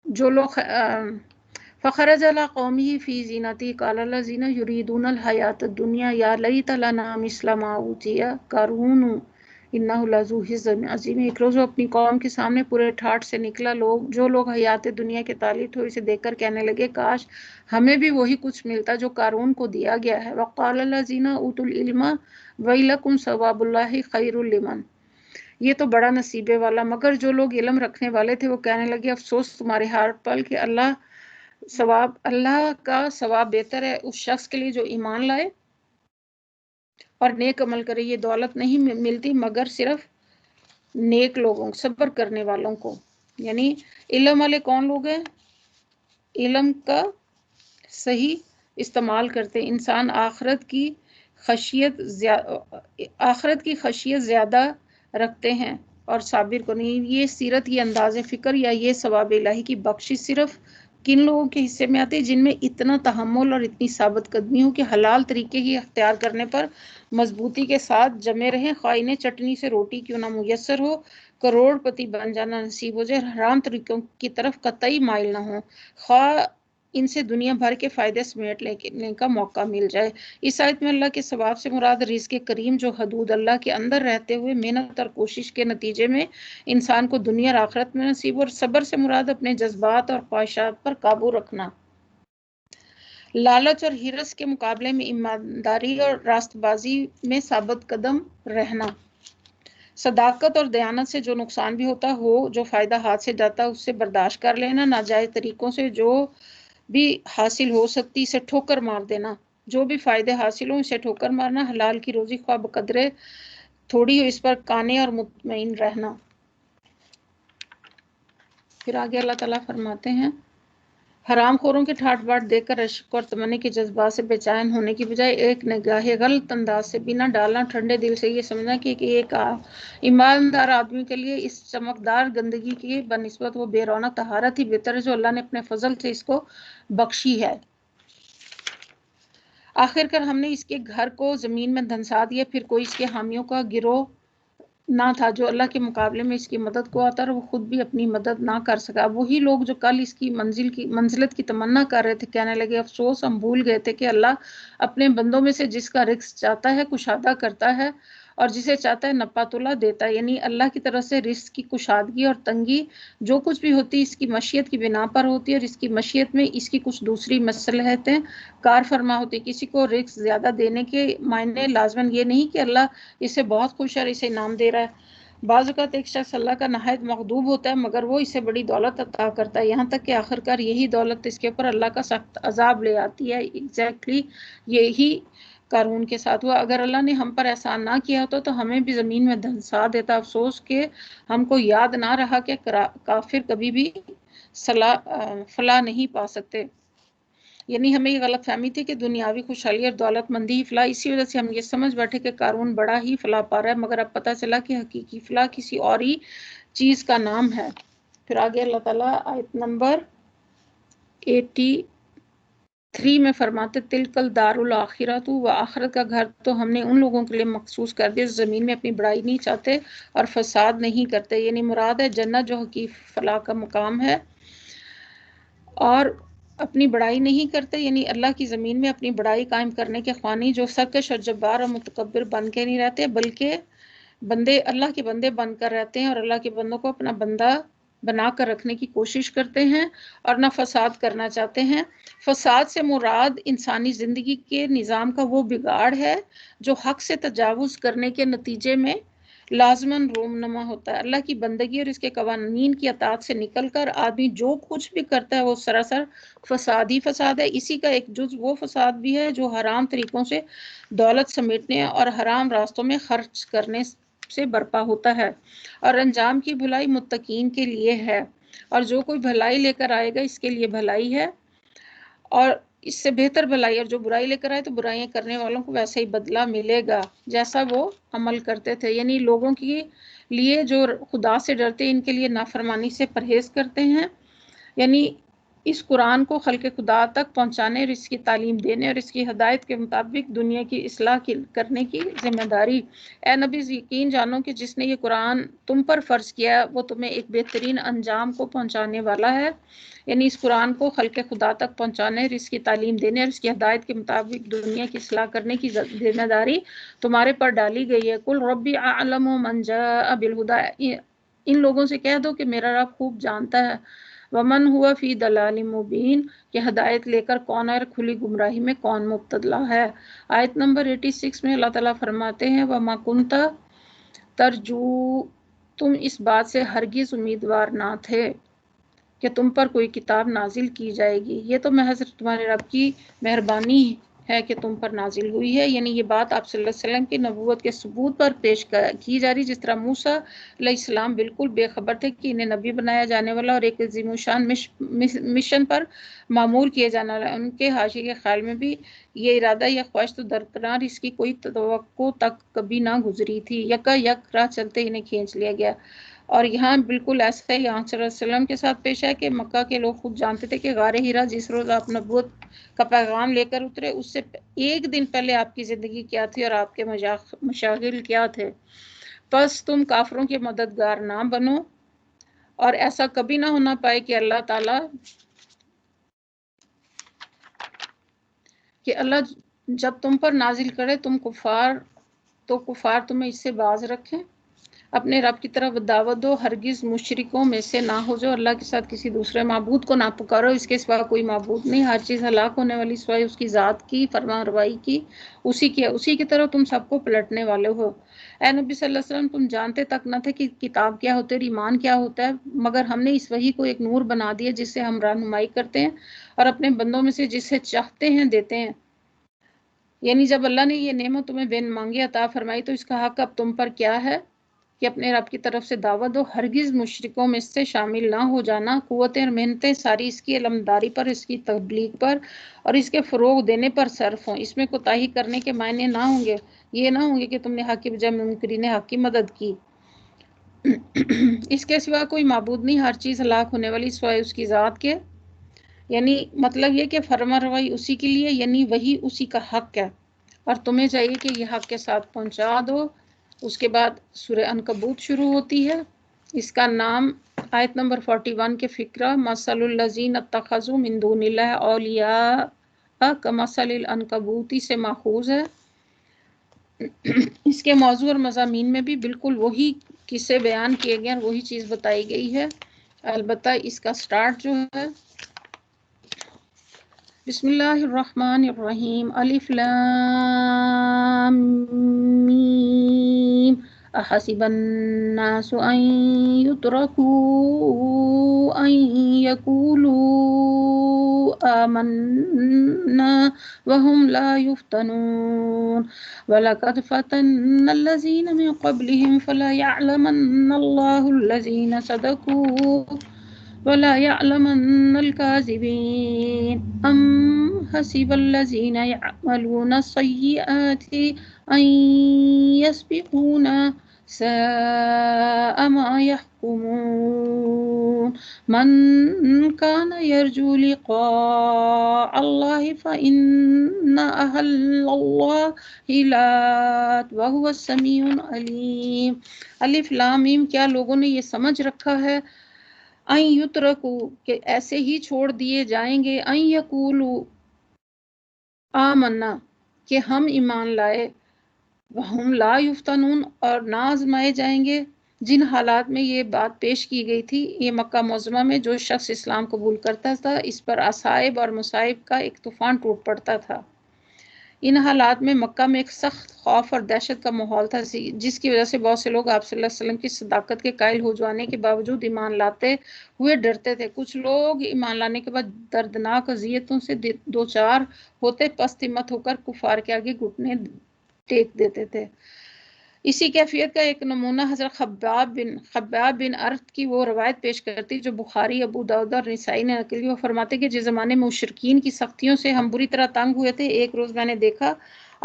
جو لوگ فخرج علی قومہ فی زینتہ قال الذین یریدون الحیاۃ الدنیا یا لیت لنا مثل ما اوتی قارون انہ لذو حظ عظیم۔ ایک روز وہ اپنی قوم کے سامنے پورے ٹھاٹھ سے نکلا، جو لوگ حیات دنیا کے تعلق ہوئے اسے دیکھ کر کہنے لگے کاش ہمیں بھی وہی کچھ ملتا جو قارون کو دیا گیا ہے۔ وقال الذین اوتوا العلم ویلکم ثواب اللہ خیر لمن، یہ تو بڑا نصیبے والا، مگر جو لوگ علم رکھنے والے تھے وہ کہنے لگے افسوس تمہارے ہر پل کہ اللہ کا ثواب بہتر ہے اس شخص کے لیے جو ایمان لائے اور نیک عمل کرے۔ یہ دولت نہیں ملتی مگر صرف نیک لوگوں، صبر کرنے والوں کو۔ یعنی علم والے کون لوگ ہیں؟ علم کا صحیح استعمال کرتے انسان آخرت کی خشیت زیادہ رکھتے ہیں اور صابر کو نہیں۔ یہ سیرت، یہ انداز فکر یا یہ ثواب الہی کی بخشش صرف کن لوگوں کے حصے میں آتی ہے؟ جن میں اتنا تحمل اور اتنی ثابت قدمی ہو کہ حلال طریقے ہی اختیار کرنے پر مضبوطی کے ساتھ جمے رہیں، خواہ انہیں چٹنی سے روٹی کیوں نہ میسر ہو، کروڑ پتی بن جانا نصیب ہو جائے، حرام طریقوں کی طرف قطعی مائل نہ ہو، خواہ ان سے دنیا بھر کے فائدے سمیٹ لینے کا موقع مل جائے۔ اس آیت میں اللہ کے ثواب سے مراد رزق کریم جو حدود اللہ کے اندر رہتے ہوئے محنت اور کوشش کے نتیجے میں انسان کو دنیا اور آخرت میں نصیب، اور صبر سے مراد اپنے جذبات اور خواہشات پر قابو رکھنا، لالچ اور ہرس کے مقابلے میں ایمانداری اور راست بازی میں ثابت قدم رہنا، صداقت اور دیانت سے جو نقصان بھی ہوتا ہو، جو فائدہ ہاتھ سے جاتا اس سے برداشت کر لینا، ناجائز طریقوں سے جو بھی حاصل ہو سکتی اسے ٹھوکر مار دینا، جو بھی فائدے حاصل ہوں اسے ٹھوکر مارنا، حلال کی روزی خواہ بقدرے تھوڑی ہو اس پر قانع اور مطمئن رہنا۔ پھر آگے اللہ تعالیٰ فرماتے ہیں حرام خوروں کے ٹھاٹ باٹ دیکھ کر عشق اور تمنی کے جذبات سے بے چین ہونے کی بجائے ایک نگاہ غلط انداز سے بنا ڈالنا ٹھنڈے دل سے یہ سمجھنا کہ ایک ایماندار آدمی کے لیے اس چمکدار گندگی کی بنسبت وہ بے رونق طہارت ہی بہتر ہے جو اللہ نے اپنے فضل سے اس کو بخشی ہے۔ آخر کر ہم نے اس کے گھر کو زمین میں دھنسا دیا، پھر کوئی اس کے حامیوں کا گروہ نہ تھا جو اللہ کے مقابلے میں اس کی مدد کو آتا، اور وہ خود بھی اپنی مدد نہ کر سکا۔ وہی لوگ جو کل اس کی منزلت کی تمنا کر رہے تھے، کہنے لگے افسوس، ہم بھول گئے تھے کہ اللہ اپنے بندوں میں سے جس کا رزق چاہتا ہے کشادہ کرتا ہے، اور جسے چاہتا ہے نپاتلا دیتا ہے۔ یعنی اللہ کی طرف سے رزق کی کشادگی اور تنگی جو کچھ بھی ہوتی ہے اس کی مشیت کی بنا پر ہوتی ہے، اور اس کی مشیت میں اس کی کچھ دوسری مصلحتیں کار فرما ہوتی ہے۔ کسی کو رزق زیادہ دینے کے معنی لازماً یہ نہیں کہ اللہ اسے بہت خوش ہے اور اسے انعام دے رہا ہے۔ بعض اوقات ایک شخص اللہ کا نہایت مغضوب ہوتا ہے مگر وہ اسے بڑی دولت عطا کرتا ہے، یہاں تک کہ آخرکار یہی دولت اس کے اوپر اللہ کا سخت عذاب لے آتی ہے۔ ایگزیکٹلی یہی قارون کے ساتھ ہوا۔ اگر اللہ نے ہم پر احسان نہ کیا ہوتا تو ہمیں بھی زمین میں دھنسا دیتا۔ افسوس کہ ہم کو یاد نہ رہا کہ کافر کبھی بھی فلاح نہیں پا سکتے۔ یعنی ہمیں یہ غلط فہمی تھی کہ دنیاوی خوشحالی اور دولت مندی ہی فلاح، اسی وجہ سے ہم یہ سمجھ بیٹھے کہ قارون بڑا ہی فلاح پا رہا ہے، مگر اب پتہ چلا کہ حقیقی فلاح کسی اور ہی چیز کا نام ہے۔ پھر آگے اللہ تعالیٰ آیت نمبر 83 میں فرماتے تلک الدار الاخرۃ، و آخرت کا گھر تو ہم نے ان لوگوں کے لیے مخصوص کر دیا زمین میں اپنی بڑائی نہیں چاہتے اور فساد نہیں کرتے۔ یعنی مراد ہے جنت جو حقیقی فلاح کا مقام ہے، اور اپنی بڑائی نہیں کرتے، یعنی اللہ کی زمین میں اپنی بڑائی قائم کرنے کے خوانی جو سرکش اور جبار اور متکبر بن کے نہیں رہتے، بلکہ اللہ کے بندے بن کر رہتے ہیں، اور اللہ کے بندوں کو اپنا بندہ بنا کر رکھنے کی کوشش کرتے ہیں اور نہ فساد کرنا چاہتے ہیں۔ فساد سے مراد انسانی زندگی کے نظام کا وہ بگاڑ ہے جو حق سے تجاوز کرنے کے نتیجے میں لازماً رونما ہوتا ہے۔ اللہ کی بندگی اور اس کے قوانین کی اطاعت سے نکل کر آدمی جو کچھ بھی کرتا ہے وہ سراسر فساد ہی فساد ہے۔ اسی کا ایک جز وہ فساد بھی ہے جو حرام طریقوں سے دولت سمیٹنے اور حرام راستوں میں خرچ کرنے سے برپا ہوتا ہے، اور انجام کی بھلائی متقین کے لیے ہے، اور جو کوئی بھلائی لے کر آئے گا اس کے لیے بھلائی ہے، اور اس سے بہتر بھلائی، اور جو برائی لے کر آئے تو برائیاں کرنے والوں کو ویسا ہی بدلہ ملے گا جیسا وہ عمل کرتے تھے۔ یعنی لوگوں کے لیے جو خدا سے ڈرتے ان کے لیے نافرمانی سے پرہیز کرتے ہیں، یعنی اس قرآن کو خلق خدا تک پہنچانے اور اس کی تعلیم دینے اور اس کی ہدایت کے مطابق دنیا کی اصلاح کرنے کی ذمہ داری۔ اے نبی یقین جانو کہ جس نے یہ قرآن تم پر فرض کیا وہ تمہیں ایک بہترین انجام کو پہنچانے والا ہے۔ یعنی اس قرآن کو خلق خدا تک پہنچانے اور اس کی تعلیم دینے اور اس کی ہدایت کے مطابق دنیا کی اصلاح کرنے کی ذمہ داری تمہارے پر ڈالی گئی ہے۔ قل ربی اعلم من جاء بالہدی، ان لوگوں سے کہہ دو کہ میرا رب خوب جانتا ہے ومن ہوا فی دلال مبین، کہ ہدایت لے کر کون ہے اور کھلی گمراہی میں کون مبتلا ہے۔ آیت نمبر 86 میں اللہ تعالیٰ فرماتے ہیں وما کنت ترجو، تم اس بات سے ہرگز امیدوار نہ تھے کہ تم پر کوئی کتاب نازل کی جائے گی، یہ تو محض تمہارے رب کی مہربانی ہے کہ تم پر نازل ہوئی ہے۔ یعنی یہ بات آپ صلی اللہ علیہ وسلم کی نبوت کے ثبوت پر پیش کی جا رہی، جس طرح موسیٰ علیہ السلام بالکل بے خبر تھے کہ انہیں نبی بنایا جانے والا اور ایک عظیم الشان مشن پر معمور کیے جانے والا، ان کے حاشیے کے خیال میں بھی یہ ارادہ یا خواہش تو درکنار اس کی کوئی توقع تک کبھی نہ گزری تھی، یکا یک راہ چلتے انہیں کھینچ لیا گیا۔ اور یہاں بالکل ایسا ہی یہاں صلی اللہ علیہ وسلم کے ساتھ پیش ہے کہ مکہ کے لوگ خود جانتے تھے کہ غار ہرا جس روز آپ نبوت کا پیغام لے کر اترے اس سے ایک دن پہلے آپ کی زندگی کیا تھی اور آپ کے مشاغل کیا تھے۔ پس تم کافروں کے مددگار نہ بنو، اور ایسا کبھی نہ ہونا پائے کہ اللہ جب تم پر نازل کرے کفار تمہیں اس سے باز رکھیں۔ اپنے رب کی طرف دعوت دو، ہرگز مشرکوں میں سے نہ ہو جو اللہ کے ساتھ کسی دوسرے معبود کو نہ پکارو، اس کے سوا کوئی معبود نہیں، ہر چیز ہلاک ہونے والی سوائے اس کی ذات کی فرمانروائی کی، اسی کی طرف تم سب کو پلٹنے والے ہو۔ اے نبی صلی اللہ علیہ وسلم تم جانتے تک نہ تھے کہ کتاب کیا ہوتے اور ایمان کیا ہوتا ہے، مگر ہم نے اس وحی کو ایک نور بنا دیا جس سے ہم رہنمائی کرتے ہیں اور اپنے بندوں میں سے جسے چاہتے ہیں دیتے ہیں۔ یعنی جب اللہ نے یہ نعمت تمہیں بن مانگے عطا فرمائی تو اس کا حق اب تم پر کیا ہے کہ اپنے رب کی طرف سے دعوت دو، ہرگز مشرکوں میں سے شامل نہ ہو جانا، قوتیں اور محنتیں ساری اس کی علمداری پر، اس کی تبلیغ پر اور اس کے فروغ دینے پر صرف ہوں۔ اس میں کوتاہی کرنے کے معنی نہ ہوں گے، یہ نہ ہوں گے کہ تم نے حق کی بجائے منکرین حق کی مدد کی۔ اس کے سوا کوئی معبود نہیں، ہر چیز ہلاک ہونے والی سوائے اس کی ذات کے۔ یعنی مطلب یہ کہ فرمانروائی اسی کے لیے، یعنی وہی اسی کا حق ہے، اور تمہیں چاہیے کہ یہ حق کے ساتھ پہنچا دو اس کے بعد سورہ عنکبوت شروع ہوتی ہے. اس کا نام آیت نمبر 41 کے فقرہ مثل الذین اتخذوا من دون اللہ اولیاء کمثل العنکبوت سے ماخوذ ہے. اس کے موضوع اور مضامین میں بھی بالکل وہی قصے بیان کیے گئے اور وہی چیز بتائی گئی ہے. البتہ اس کا سٹارٹ جو ہے بسم اللہ الرحمن الرحیم الف لام میم احسب الناس ان يتركوا ان يقولوا آمنا وهم لا يفتنون ولقد فتنا الذين من قبلهم فلا يعلمن الله الذين صدقوا ولا يعلمن الكاذبين أم حسب الذين يعملون السيئات أن يسبقونا ساء ما يحكمون من كان يرجو لقاء الله فإن أهل الله لات وهو السميع العليم. الف لام میم کیا لوگوں نے یہ سمجھ رکھا ہے ان یترکو کہ ایسے ہی چھوڑ دیے جائیں گے ان یقولو آمنا کہ ہم ایمان لائے وہم لا یفتنون اور نہ آزمائے جائیں گے. جن حالات میں یہ بات پیش کی گئی تھی یہ مکہ معظمہ میں جو شخص اسلام قبول کرتا تھا اس پر عصائب اور مصائب کا ایک طوفان ٹوٹ پڑتا تھا. ان حالات میں مکہ میں ایک سخت خوف اور دہشت کا ماحول تھا جس کی وجہ سے بہت سے لوگ آپ صلی اللہ علیہ وسلم کی صداقت کے قائل ہو جانے کے باوجود ایمان لاتے ہوئے ڈرتے تھے. کچھ لوگ ایمان لانے کے بعد دردناک اذیتوں سے دوچار ہوتے پست ہمت ہو کر کفار کے آگے گھٹنے ٹیک دیتے تھے. اسی کیفیت کا ایک نمونہ حضرت خباب بن ارت کی وہ روایت پیش کرتی جو بخاری ابو داؤد اور نسائی نے نقل کی. وہ فرماتے کہ جس زمانے میں مشرکین کی سختیوں سے ہم بری طرح تنگ ہوئے تھے ایک روز میں نے دیکھا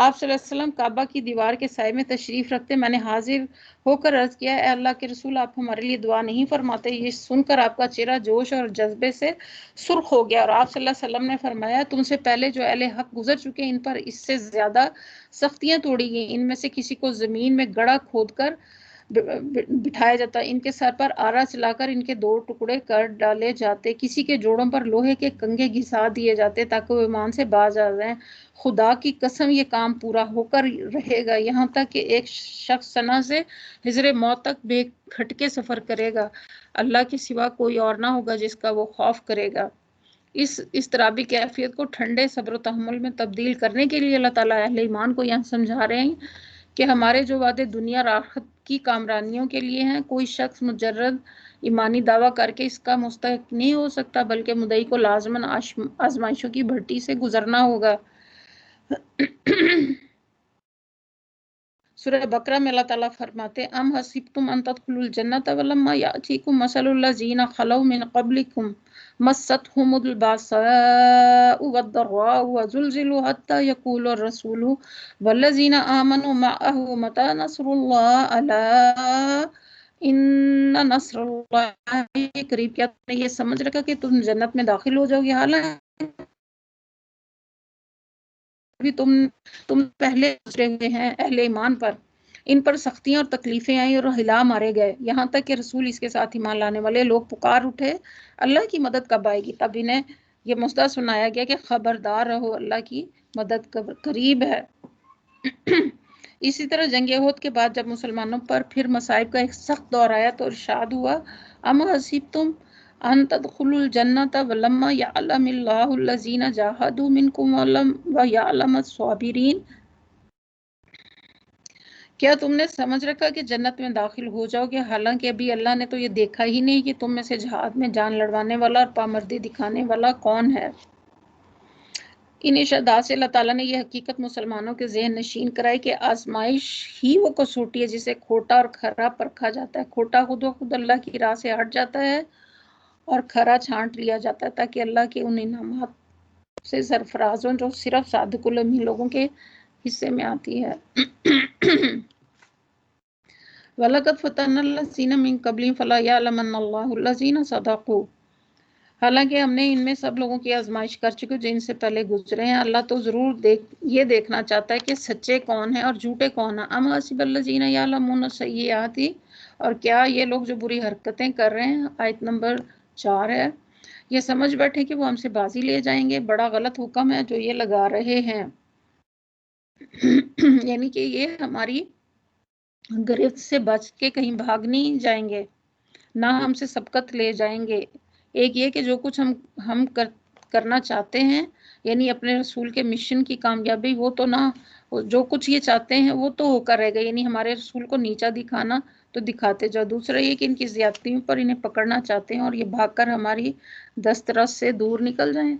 آپ صلی اللہ علیہ وسلم کعبہ کی دیوار کے سائے میں تشریف رکھتے. میں نے حاضر ہو کر عرض کیا اے اللہ کے رسول آپ ہمارے لیے دعا نہیں فرماتے. یہ سن کر آپ کا چہرہ جوش اور جذبے سے سرخ ہو گیا اور آپ صلی اللہ علیہ وسلم نے فرمایا تم سے پہلے جو اہل حق گزر چکے ان پر اس سے زیادہ سختیاں توڑی گئیں. ان میں سے کسی کو زمین میں گڑھا کھود کر بٹھایا جاتا ان کے سر پر آرا چلا کر ان کے 2 ٹکڑے کر ڈالے جاتے. کسی کے جوڑوں پر لوہے کے کنگے گھسا دیے جاتے تاکہ وہ ایمان سے باز آ جائیں. خدا کی قسم یہ کام پورا ہو کر رہے گا یہاں تک کہ ایک شخص سنا سے حضر موت تک بے کھٹکے سفر کرے گا. اللہ کے سوا کوئی اور نہ ہوگا جس کا وہ خوف کرے گا. اس اضطرابی کیفیت کو ٹھنڈے صبر و تحمل میں تبدیل کرنے کے لیے اللہ تعالیٰ اہل ایمان کو یہاں سمجھا رہے ہیں کہ ہمارے جو وعدے دنیا اور آخرت کی کامرانیوں کے لیے ہیں کوئی شخص مجرد ایمانی دعویٰ کر کے اس کا مستحق نہیں ہو سکتا بلکہ مدعی کو لازماً آزمائشوں کی بھٹی سے گزرنا ہوگا. سورہ بقرہ میں اللہ تعالیٰ فرماتے ام حسبتم ان تدخلوا الجنۃ ولما یأتیکم مثل الذین خلوا من قبلکم مستهم البأساء والضراء وزلزلوا حتى يقول الرسول والذین آمنوا معه متى نصر الله الا ان نصر اللہ قریب. کیا تم نے یہ سمجھ رکھا کہ تم جنت میں داخل ہو جاؤ گے حالانکہ تم پہلے گزرے ہوئے ہیں اہل ایمان پر ان پر سختیاں اور تکلیفیں آئیں اور ہلا مارے گئے یہاں تک کہ رسول اس کے ساتھ ایمان لانے والے لوگ پکار اٹھے اللہ کی مدد کب آئے گی. تب انہیں یہ مژدہ سنایا گیا کہ خبردار رہو اللہ کی مدد قریب ہے. اسی طرح جنگ احد کے بعد جب مسلمانوں پر پھر مصائب کا ایک سخت دور آیا تو ارشاد ہوا ام حسبتم ان تدخلوا الجنۃ ولما یعلم اللہ الذین جاہدوا منکم ویعلم الصابرین. کیا تم نے سمجھ رکھا کہ جنت میں داخل ہو جاؤ گے حالانکہ ابھی اللہ نے تو یہ دیکھا ہی نہیں کہ تم میں سے جہاد میں جان لڑوانے والا اور پامردی دکھانے والا کون ہے. ان ارشادات سے اللہ تعالیٰ نے یہ حقیقت مسلمانوں کے ذہن نشین کرائی کہ آزمائش ہی وہ کسوٹی ہے جسے کھوٹا اور کھرا پرکھا جاتا ہے. کھوٹا خود و خود اللہ کی راہ سے ہٹ جاتا ہے اور کھرا چھانٹ لیا جاتا ہے تاکہ اللہ کے ان انعامات سے سرفراز ہوں جو صرف صادق الامین لوگوں کے حصے میں آتی ہے. وَلَقَدْ فَتَنَّا الَّذِينَ مِن قَبْلِهِمْ فَلَا يَعْلَمَنَّ اللَّهُ الَّذِينَ صَدَقُوا. حالانکہ ہم نے ان میں سب لوگوں کی آزمائش کر چکے جن سے پہلے گزرے ہیں۔ اللہ تو ضرور یہ دیکھنا چاہتا ہے کہ سچے کون ہیں اور جھوٹے کون ہیں۔ ام حسب الذین یعملون السیئات، اور کیا یہ لوگ جو بری حرکتیں کر رہے ہیں، آیت نمبر 4 ہے، یہ سمجھ بیٹھے کہ وہ ہم سے بازی لے جائیں گے؟ بڑا غلط حکم ہے جو یہ لگا رہے ہیں، یعنی کہ یہ ہماری گرفت سے بچ کے کہیں بھاگ نہیں جائیں گے، نہ ہم سے سبقت لے جائیں گے۔ ایک یہ کہ جو کچھ ہم کرنا چاہتے ہیں، یعنی اپنے رسول کے مشن کی کامیابی، وہ تو نہ، جو کچھ یہ چاہتے ہیں وہ تو ہو کر رہے گا، یعنی ہمارے رسول کو نیچا دکھانا تو دکھاتے جاؤ۔ دوسرا یہ کہ ان کی زیادتیوں پر انہیں پکڑنا چاہتے ہیں اور یہ بھاگ کر ہماری دسترس سے دور نکل جائیں۔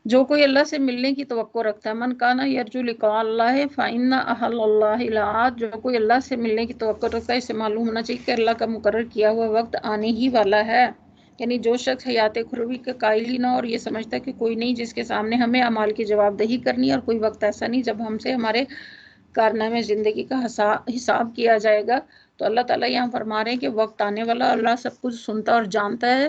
جو کوئی اللہ سے ملنے کی توقع رکھتا ہے، من کانا یرجو لقاء اللہ فإن أحل اللہ الآت، جو کوئی اللہ سے ملنے کی توقع رکھتا ہے، اسے معلوم ہونا چاہیے کہ اللہ کا مقرر کیا ہوا وقت آنے ہی والا ہے۔ یعنی جو شخص حیات اخروی کا قائل ہی نہ اور یہ سمجھتا ہے کہ کوئی نہیں جس کے سامنے ہمیں اعمال کی جواب دہی کرنی ہے، اور کوئی وقت ایسا نہیں جب ہم سے ہمارے کارنامے زندگی کا حساب کیا جائے گا، تو اللہ تعالیٰ یہاں فرما رہے ہیں کہ وقت آنے والا، اللہ سب کچھ سنتا اور جانتا ہے۔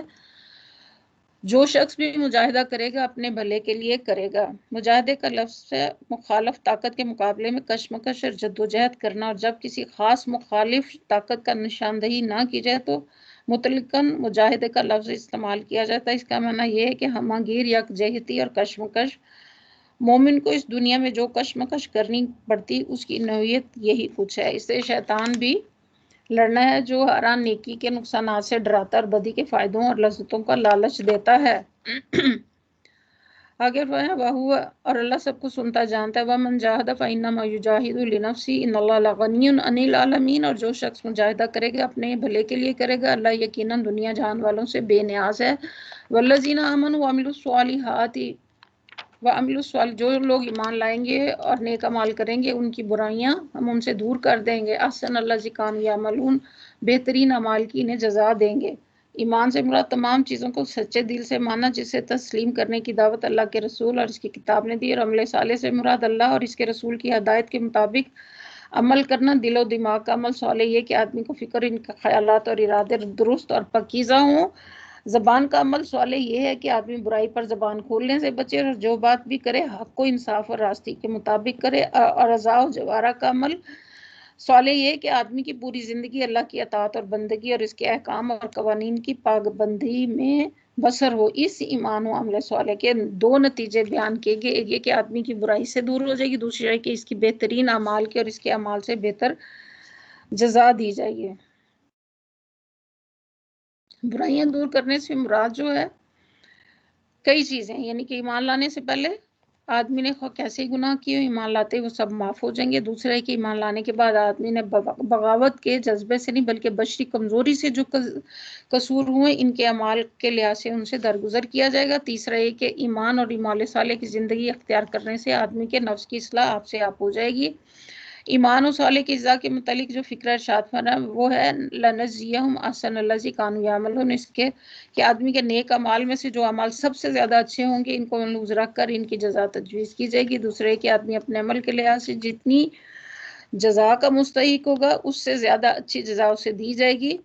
جو شخص بھی مجاہدہ کرے گا اپنے بھلے کے لیے کرے گا۔ مجاہدے کا لفظ ہے مخالف طاقت کے مقابلے میں کشمکش اور جدوجہد کرنا، اور جب کسی خاص مخالف طاقت کا نشاندہی نہ کی جائے تو مطلقاً مجاہدے کا لفظ استعمال کیا جاتا ہے۔ اس کا معنی یہ ہے کہ ہمہ گیر، یکجہتی اور کشمکش۔ مومن کو اس دنیا میں جو کشمکش کرنی پڑتی اس کی نوعیت یہی کچھ ہے۔ اس سے شیطان بھی لڑنا ہے جو ہر نیکی کے نقصانات سے ڈراتا اور بدی کے فائدوں اور لذتوں کا لالچ دیتا ہے۔ آگے وہ اور اللہ سب کو سنتا جانتا ہے۔ وَمَنْ جَاهَدَ فَإِنَّمَا يُجَاهِدُ لِنَفْسِهِ إِنَّ اللَّهَ لَغَنِيٌّ عَنِ الْعَالَمِينَ، اور جو شخص مجاہدہ کرے گا اپنے بھلے کے لیے کرے گا، اللہ یقیناً دنیا جہان والوں سے بے نیاز ہے۔ وَالَّذِينَ آمَنُوا وَعَمِلُوا الصَّالِحَاتِ جو لوگ ایمان لائیں گے اور نیک عمال کریں گے، ان کی برائیاں ہم ان سے دور کر دیں گے۔ احسن الذی کانوا یعملون، بہترین اعمال کی انہیں جزا دیں گے۔ ایمان سے مراد تمام چیزوں کو سچے دل سے ماننا جسے تسلیم کرنے کی دعوت اللہ کے رسول اور اس کی کتاب نے دی، اور عمل صالح سے مراد اللہ اور اس کے رسول کی ہدایت کے مطابق عمل کرنا۔ دل و دماغ کا عمل صالح یہ کہ آدمی کو فکر، ان کے خیالات اور ارادے درست اور پاکیزہ ہوں۔ زبان کا عمل صالح یہ ہے کہ آدمی برائی پر زبان کھولنے سے بچے اور جو بات بھی کرے حق کو انصاف اور راستی کے مطابق کرے۔ اور اعضاء و جوارح کا عمل صالح یہ کہ آدمی کی پوری زندگی اللہ کی اطاعت اور بندگی اور اس کے احکام اور قوانین کی پابندی میں بسر ہو۔ اس ایمان و عمل صالح کے دو نتیجے بیان کیے گئے، ایک یہ کہ آدمی کی برائی سے دور ہو جائے گی، دوسرا کہ اس کی بہترین اعمال کی اور اس کے اعمال سے بہتر جزا دی جائے گی۔ برائیاں دور کرنے سے مراد جو ہے کئی چیزیں، یعنی کہ ایمان لانے سے پہلے آدمی نے کیسے گناہ کیے، ایمان لاتے وہ سب معاف ہو جائیں گے۔ دوسرا ہے کہ ایمان لانے کے بعد آدمی نے بغاوت کے جذبے سے نہیں بلکہ بشری کمزوری سے جو قصور ہوئے ان کے اعمال کے لحاظ سے ان سے درگزر کیا جائے گا۔ تیسرا یہ کہ ایمان اور اعمال صالح کی زندگی اختیار کرنے سے آدمی کے نفس کی اصلاح آپ سے آپ ہو جائے گی۔ ایمان و صالح کی اجزاء کے متعلق جو فکر ارشاد فرمایا وہ ہے لنجزیہم احسن الذی کانوا یعملون، اس کے کہ آدمی کے نیک اعمال میں سے جو اعمال سب سے زیادہ اچھے ہوں گے ان کو ملحوظ رکھ کر ان کی جزا تجویز کی جائے گی۔ دوسرے کہ آدمی اپنے عمل کے لحاظ سے جتنی جزا کا مستحق ہوگا اس سے زیادہ اچھی جزا اسے دی جائے گی۔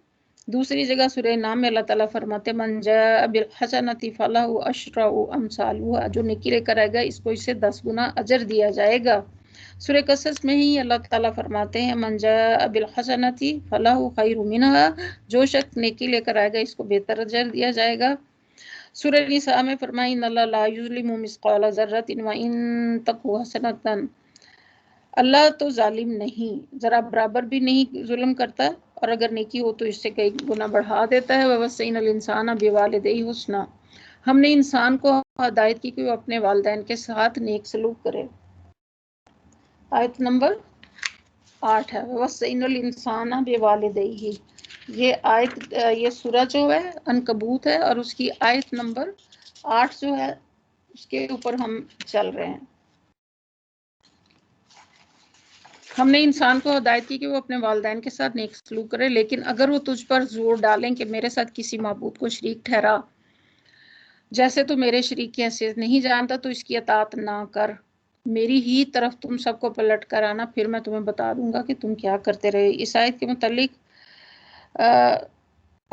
دوسری جگہ سورہ نام میں اللہ تعالیٰ فرماتے من جاء بالحسنۃ فلہ عشر امثالها، جو نیکی لے کر آئے گا اس کو اس سے 10 گنا اجر دیا جائے گا۔ سورہ قصص میں ہی اللہ تعالیٰ فرماتے ہیں من جاء بالحسنۃ فلہ خیر منها، جو شخص نیکی لے کر آئے گا اس کو بہتر اجر دیا جائے گا۔ سورہ نساء میں فرمایا ان اللہ لا یظلم مثقال ذرۃ وان تک حسنۃ، اللہ تو ظالم نہیں، ذرا برابر بھی نہیں ظلم کرتا، اور اگر نیکی ہو تو اس سے کئی گنا بڑھا دیتا ہے۔ ووصینا الانسان بوالدیہ حسنا، ہم نے انسان کو ہدایت کی کہ وہ اپنے والدین کے ساتھ نیک سلوک کرے۔ آیت نمبر 8 ہے ووصینا الانسان بوالدیہ، یہ آیت یہ سورہ جو ہے عنکبوت ہے اور اس کی آیت نمبر 8 جو ہے اس کے اوپر ہم چل رہے ہیں۔ ہم نے انسان کو ہدایت کی کہ وہ اپنے والدین کے ساتھ نیک سلوک کرے، لیکن اگر وہ تجھ پر زور ڈالیں کہ میرے ساتھ کسی معبود کو شریک ٹھہرا جیسے تو میرے شریک کی حیثیت نہیں جانتا تو اس کی اطاعت نہ کر، میری ہی طرف تم سب کو پلٹ کر آنا، پھر میں تمہیں بتا دوں گا کہ تم کیا کرتے رہے۔ اس آیت کے متعلق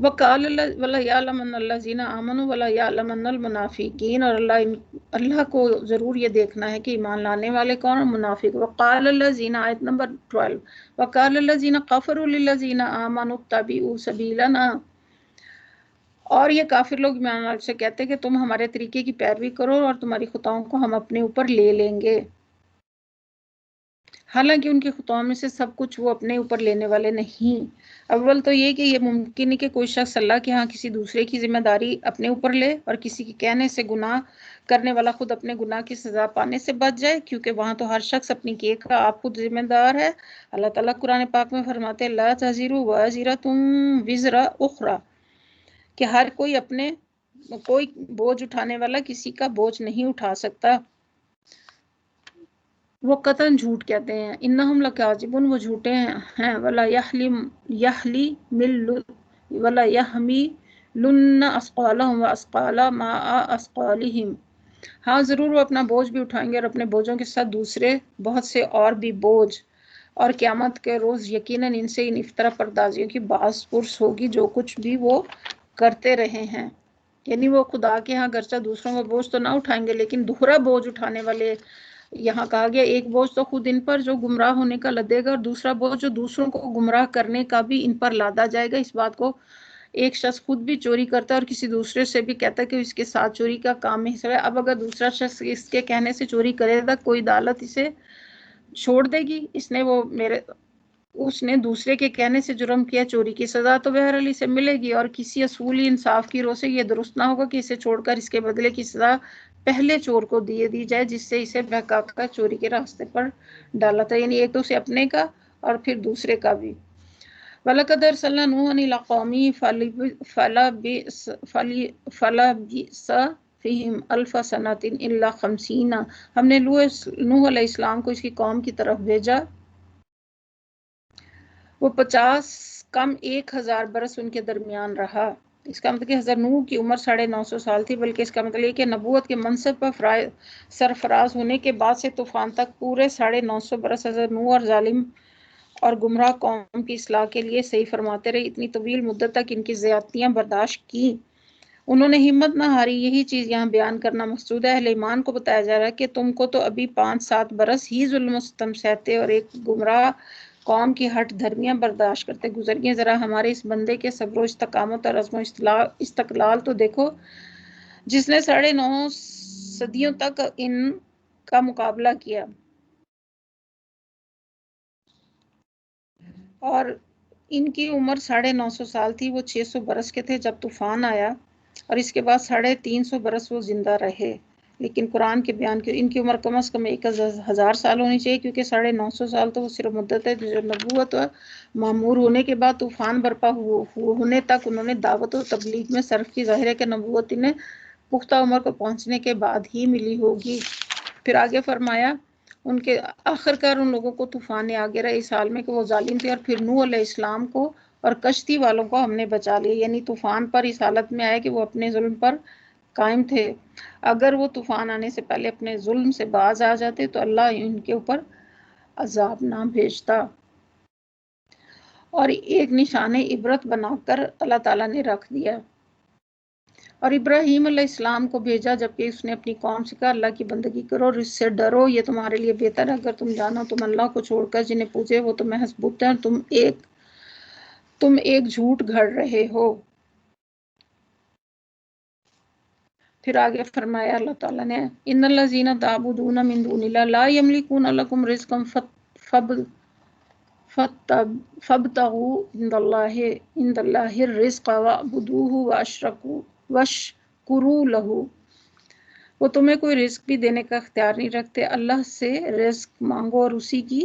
وقال ولا یعلمن الذین آمنوا ولا یعلمن المنافقین، اور اللہ کو ضرور یہ دیکھنا ہے کہ ایمان لانے والے کون اور منافق۔ وقال الذین، آیت نمبر 12، وقال الذین کفروا للذین آمنوا اتبعوا سبیلنا، اور یہ کافر لوگ ایمان والوں سے کہتے ہیں کہ تم ہمارے طریقے کی پیروی کرو اور تمہاری خطاؤں کو ہم اپنے اوپر لے لیں گے، حالانکہ ان کے خطاؤں میں سے سب کچھ وہ اپنے اوپر لینے والے نہیں۔ اول تو یہ کہ یہ ممکن ہے کہ کوئی شخص اللہ کے ہاں کسی دوسرے کی ذمہ داری اپنے اوپر لے، اور کسی کے کہنے سے گناہ کرنے والا خود اپنے گناہ کی سزا پانے سے بچ جائے، کیونکہ وہاں تو ہر شخص اپنی کیے کا آپ خود ذمہ دار ہے۔ اللہ تعالیٰ قرآن پاک میں فرماتے ہیں لا تزر وازرۃ وزر اخری، کہ ہر کوئی بوجھ اٹھانے والا کسی کا بوجھ نہیں اٹھا سکتا۔ وہ قطعاً جھوٹ کہتے ہیں، انہم لکاذبون، وہ جھوٹے ہیں، ولا یحملن اثقالہم واثقالا مع اثقالہم، ہاں ضرور وہ اپنا بوجھ بھی اٹھائیں گے اور اپنے بوجھوں کے ساتھ دوسرے بہت سے اور بھی بوجھ، اور قیامت کے روز یقیناً ان سے ان افطرا پردازیوں کی باز پرس ہوگی جو کچھ بھی وہ کرتے رہے ہیں۔ یعنی وہ خدا کے ہاں گرچہ دوسروں کا بوجھ تو نہ اٹھائیں گے، لیکن دوہرا بوجھ اٹھانے والے، یہاں کہا گیا ایک بوجھ تو خود ان پر جو گمراہ ہونے کا لدے گا، اور دوسرا بوجھ جو دوسروں کو گمراہ کرنے کا بھی ان پر لادا جائے گا۔ اس بات کو ایک شخص خود بھی چوری کرتا ہے اور کسی دوسرے سے بھی کہتا ہے کہ اس کے ساتھ چوری کا کام میں حصہ ہے، اب اگر دوسرا شخص اس کے کہنے سے چوری کرے گا، کوئی عدالت اسے چھوڑ دے گی؟ اس نے دوسرے کے کہنے سے جرم کیا، چوری کی سزا تو بہرحال اسے ملے گی، اور کسی اصولی انصاف کی روح سے یہ درست نہ ہوگا کہ اسے چھوڑ کر اس کے بدلے کی سزا پہلے چور کو دی جائے جس سے اسے بہکا کر چوری کے راستے پر ڈالا تھا، یعنی ایک تو اسے اپنے کا اور پھر دوسرے کا بھی۔ وَلَقَدْ أَرْسَلْنَا نُوحًا إِلَىٰ قَوْمِهِ فَلَبِثَ فِيهِمْ أَلْفَ سَنَةٍ إِلَّا 50، ہم نے نوح علیہ السلام کو اس کی قوم کی طرف بھیجا، وہ 50 کم 1000 برس ان کے درمیان رہا۔ اس کا مطلب کہ حضرت نوح کی عمر 950 سال تھی، بلکہ اس کا مطلب یہ کہ نبوت کے منصب پر سرفراز ہونے کے بعد سے طوفان تک پورے 950 برس حضرت نوح اور ظالم اور گمراہ قوم کی اصلاح کے لیے صحیح فرماتے رہے۔ اتنی طویل مدت تک ان کی زیادتیاں برداشت کی، انہوں نے ہمت نہ ہاری۔ یہی چیز یہاں بیان کرنا مقصود ہے۔ اہل ایمان کو بتایا جا رہا ہے کہ تم کو تو ابھی 5-7 برس ہی ظلم و ستم سہتے اور ایک گمراہ قوم کی ہٹ دھرمیاں برداشت کرتے گزر گئے، ذرا ہمارے اس بندے کے صبر و استقامت اور عزم و استقلال تو دیکھو، جس نے 9.5 صدیوں تک ان کا مقابلہ کیا، اور ان کی عمر 950 سال تھی، وہ 600 برس کے تھے جب طوفان آیا، اور اس کے بعد 350 برس وہ زندہ رہے۔ لیکن قرآن کے بیان کی ان کی عمر کم از کم 1000 سال ہونی چاہیے، کیونکہ 950 سال تو وہ صرف مدت ہے جو نبوت معمور ہونے کے بعد طوفان برپا ہونے تک انہوں نے دعوت و تبلیغ میں صرف کی۔ ظاہر ہے کہ نبوت انہیں پختہ عمر کو پہنچنے کے بعد ہی ملی ہوگی۔ پھر آگے فرمایا ان کے آخرکار ان لوگوں کو طوفان نے آگے رہے اس حال میں کہ وہ ظالم تھے، اور پھر نوح علیہ السلام کو اور کشتی والوں کو ہم نے بچا لیا، یعنی طوفان پر اس حالت میں آئے کہ وہ اپنے ظلم پر قائم تھے۔ اگر وہ طوفان آنے سے پہلے اپنے ظلم سے باز آ جاتے تو اللہ ان کے اوپر عذاب نہ بھیجتا، اور ایک نشان عبرت بنا کر اللہ تعالیٰ نے رکھ دیا۔ اور ابراہیم علیہ السلام کو بھیجا جبکہ اس نے اپنی قوم سے کہا اللہ کی بندگی کرو اور اس سے ڈرو، یہ تمہارے لیے بہتر ہے اگر تم جانو، تم اللہ کو چھوڑ کر جنہیں پوجے وہ تو محض بت ہیں، تم ایک جھوٹ گھڑ رہے ہو۔ پھر آگے فرمایا اللہ تعالیٰ نے ان الذین تعبدون من دون اللہ لا یملکون لکم رزقا فابتغوا عند اللہ الرزق واعبدوہ واشکروا لہ، وہ تمہیں کوئی رزق بھی دینے کا اختیار نہیں رکھتے، اللہ سے رزق مانگو اور اسی کی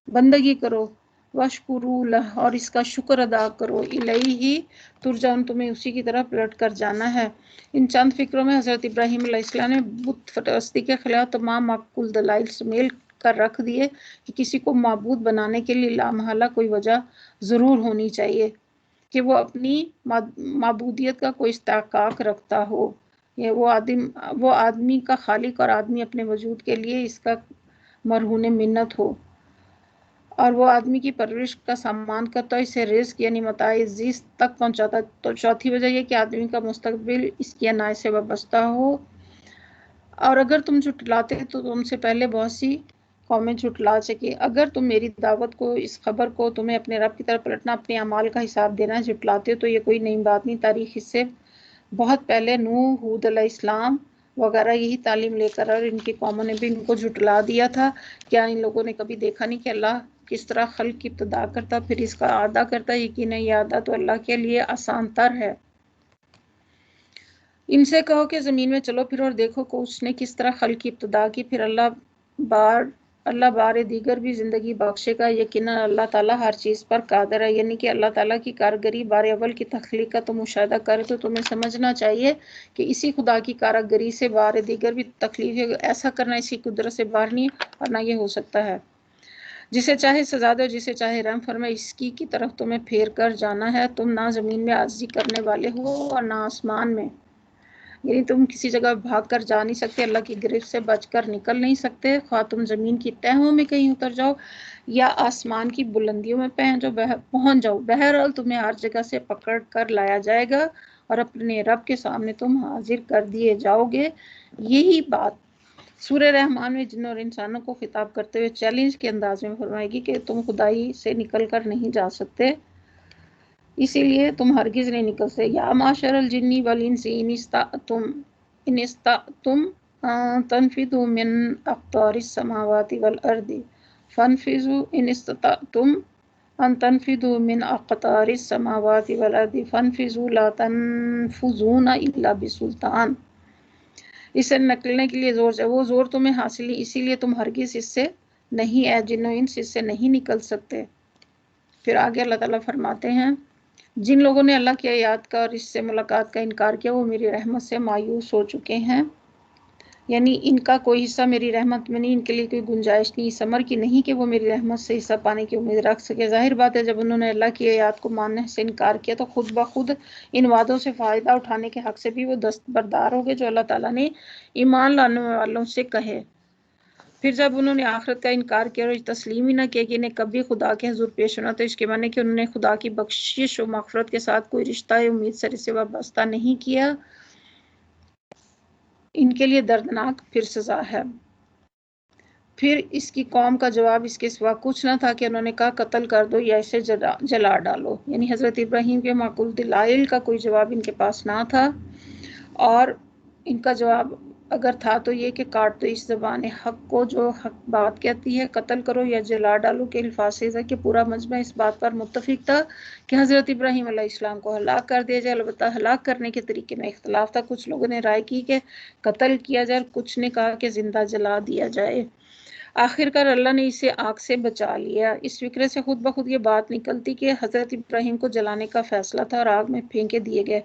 بندگی کرو، واشکروا لہ، اور اس کا شکر ادا کرو، الیہ ترجعون، تمہیں اسی کی طرف پلٹ کر جانا ہے۔ ان چند فکروں میں حضرت ابراہیم علیہ السلام نے بت پرستی کے خلاف تمام معقول دلائل سمیل کر رکھ دیے کہ کسی کو معبود بنانے کے لیے لامحالہ کوئی وجہ ضرور ہونی چاہیے کہ وہ اپنی معبودیت کا کوئی استحقاق رکھتا ہو، یہ وہ آدمی کا خالق اور آدمی اپنے وجود کے لیے اس کا مرہون منت ہو، اور وہ آدمی کی پرورش کا سامان کرتا ہے، اسے رزق یعنی متاع زیست تک پہنچاتا ہے۔ تو چوتھی وجہ یہ کہ آدمی کا مستقبل اس کی عنایت سے وابستہ ہو۔ اور اگر تم جھٹلاتے تو تم سے پہلے بہت سی قومیں جھٹلا چکی۔ اگر تم میری دعوت کو، اس خبر کو، تمہیں اپنے رب کی طرف پلٹنا، اپنے اعمال کا حساب دینا جھٹلاتے ہو تو یہ کوئی نئی بات نہیں۔ تاریخ اس سے بہت پہلے نوح، ہود علیہ السلام وغیرہ یہی تعلیم لے کر اور ان کی قوموں نے بھی ان کو جھٹلا دیا تھا۔ کیا ان لوگوں نے کبھی دیکھا نہیں کہ اللہ کس طرح خلق کی ابتدا کرتا پھر اس کا اعادہ کرتا؟ یقیناً یہ اعادہ تو اللہ کے لیے آسان تر ہے۔ ان سے کہو کہ زمین میں چلو پھر اور دیکھو کہ اس نے کس طرح خلق کی ابتدا کی، پھر اللہ بار دیگر بھی زندگی بخشے گا۔ یقیناً اللہ تعالیٰ ہر چیز پر قادر ہے۔ یعنی کہ اللہ تعالیٰ کی کارگری بار اول کی تخلیق کا تم مشاہدہ کرے تو تمہیں سمجھنا چاہیے کہ اسی خدا کی کارگری سے بار دیگر بھی تخلیق ہے۔ ایسا کرنا اسی قدرت سے باہر نہیں اور نہ یہ ہو سکتا ہے۔ جسے چاہے سزا دے اور جسے چاہے رحم فرمائے، اس کی طرف تمہیں پھیر کر جانا ہے۔ تم نہ زمین میں عاجزی کرنے والے ہو اور نہ آسمان میں، یعنی تم کسی جگہ بھاگ کر جا نہیں سکتے، اللہ کی گرفت سے بچ کر نکل نہیں سکتے، خواہ تم زمین کی تہوں میں کہیں اتر جاؤ یا آسمان کی بلندیوں میں پہنچ جاؤ، بہرحال تمہیں ہر جگہ سے پکڑ کر لایا جائے گا اور اپنے رب کے سامنے تم حاضر کر دیے جاؤ گے۔ یہی بات سورہ رحمان میں جنوں اور انسانوں کو خطاب کرتے ہوئے چیلنج کے انداز میں فرمائے گی کہ تم خدائی سے نکل کر نہیں جا سکتے، اسی لیے تم ہرگز نہیں نکل سکتے۔ یا معشر الجن والانس ان استطعتم ان تنفذوا من اقطار السماوات والارض فانفذوا ان استطعتم ان تنفذوا من اقطار السماوات والارض فانفذوا لا تنفذون الا بسلطان۔ اسے نکلنے کے لیے زور سے، وہ زور تمہیں حاصل نہیں، اسی لیے تم ہرگز اس سے نہیں، اے جنوں انس، اس سے نہیں نکل سکتے۔ پھر آگے اللہ تعالیٰ فرماتے ہیں جن لوگوں نے اللہ کی آیات کا اور اس سے ملاقات کا انکار کیا وہ میری رحمت سے مایوس ہو چکے ہیں، یعنی ان کا کوئی حصہ میری رحمت میں نہیں، ان کے لیے کوئی گنجائش نہیں اس امر کی نہیں کہ وہ میری رحمت سے حصہ پانے کی امید رکھ سکے۔ ظاہر بات ہے جب انہوں نے اللہ کی آیات کو ماننے سے انکار کیا تو خود بخود ان وعدوں سے فائدہ اٹھانے کے حق سے بھی وہ دستبردار ہو گئے جو اللہ تعالیٰ نے ایمان لانے والوں سے کہے۔ پھر جب انہوں نے آخرت کا انکار کیا اور تسلیم ہی نہ کیا کہ انہیں کبھی خدا کے حضور پیش ہونا، تو اس کے معنی کہ انہوں نے خدا کی بخشش و مغفرت کے ساتھ کوئی رشتہ امید سر سے وابستہ نہیں کیا، ان کے لیے دردناک پھر سزا ہے۔ پھر اس کی قوم کا جواب اس کے سوا کچھ نہ تھا کہ انہوں نے کہا قتل کر دو یا اسے جلا ڈالو، یعنی حضرت ابراہیم کے معقول دلائل کا کوئی جواب ان کے پاس نہ تھا، اور ان کا جواب اگر تھا تو یہ کہ کاٹ دو اس زبان حق کو جو حق بات کہتی ہے، قتل کرو یا جلا ڈالو کے الفاظ سے کہ پورا مجمع اس بات پر متفق تھا کہ حضرت ابراہیم علیہ السلام کو ہلاک کر دیا جائے۔ البتہ ہلاک کرنے کے طریقے میں اختلاف تھا، کچھ لوگوں نے رائے کی کہ قتل کیا جائے، کچھ نے کہا کہ زندہ جلا دیا جائے۔ آخرکار اللہ نے اسے آگ سے بچا لیا۔ اس فکرے سے خود بخود یہ بات نکلتی کہ حضرت ابراہیم کو جلانے کا فیصلہ تھا اور آگ میں پھینکے دیے گئے۔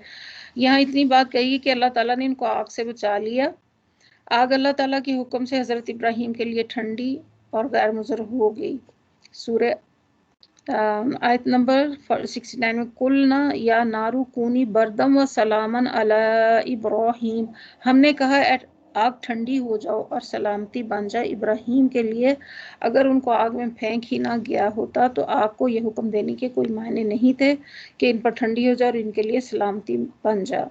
یہاں اتنی بات کہی کہ اللہ تعالیٰ نے ان کو آگ سے بچا لیا۔ آگ اللہ تعالیٰ کے حکم سے حضرت ابراہیم کے لیے ٹھنڈی اور غیر مضر ہو گئی۔ سورہ آیت نمبر 69 میں قلنا یا نارو کونی بردم و سلامن علی ابراہیم، ہم نے کہا آگ ٹھنڈی ہو جاؤ اور سلامتی بن جائے ابراہیم کے لیے۔ اگر ان کو آگ میں پھینک ہی نہ گیا ہوتا تو آگ کو یہ حکم دینے کے کوئی معنی نہیں تھے کہ ان پر ٹھنڈی ہو جائے اور ان کے لیے سلامتی بن جائے۔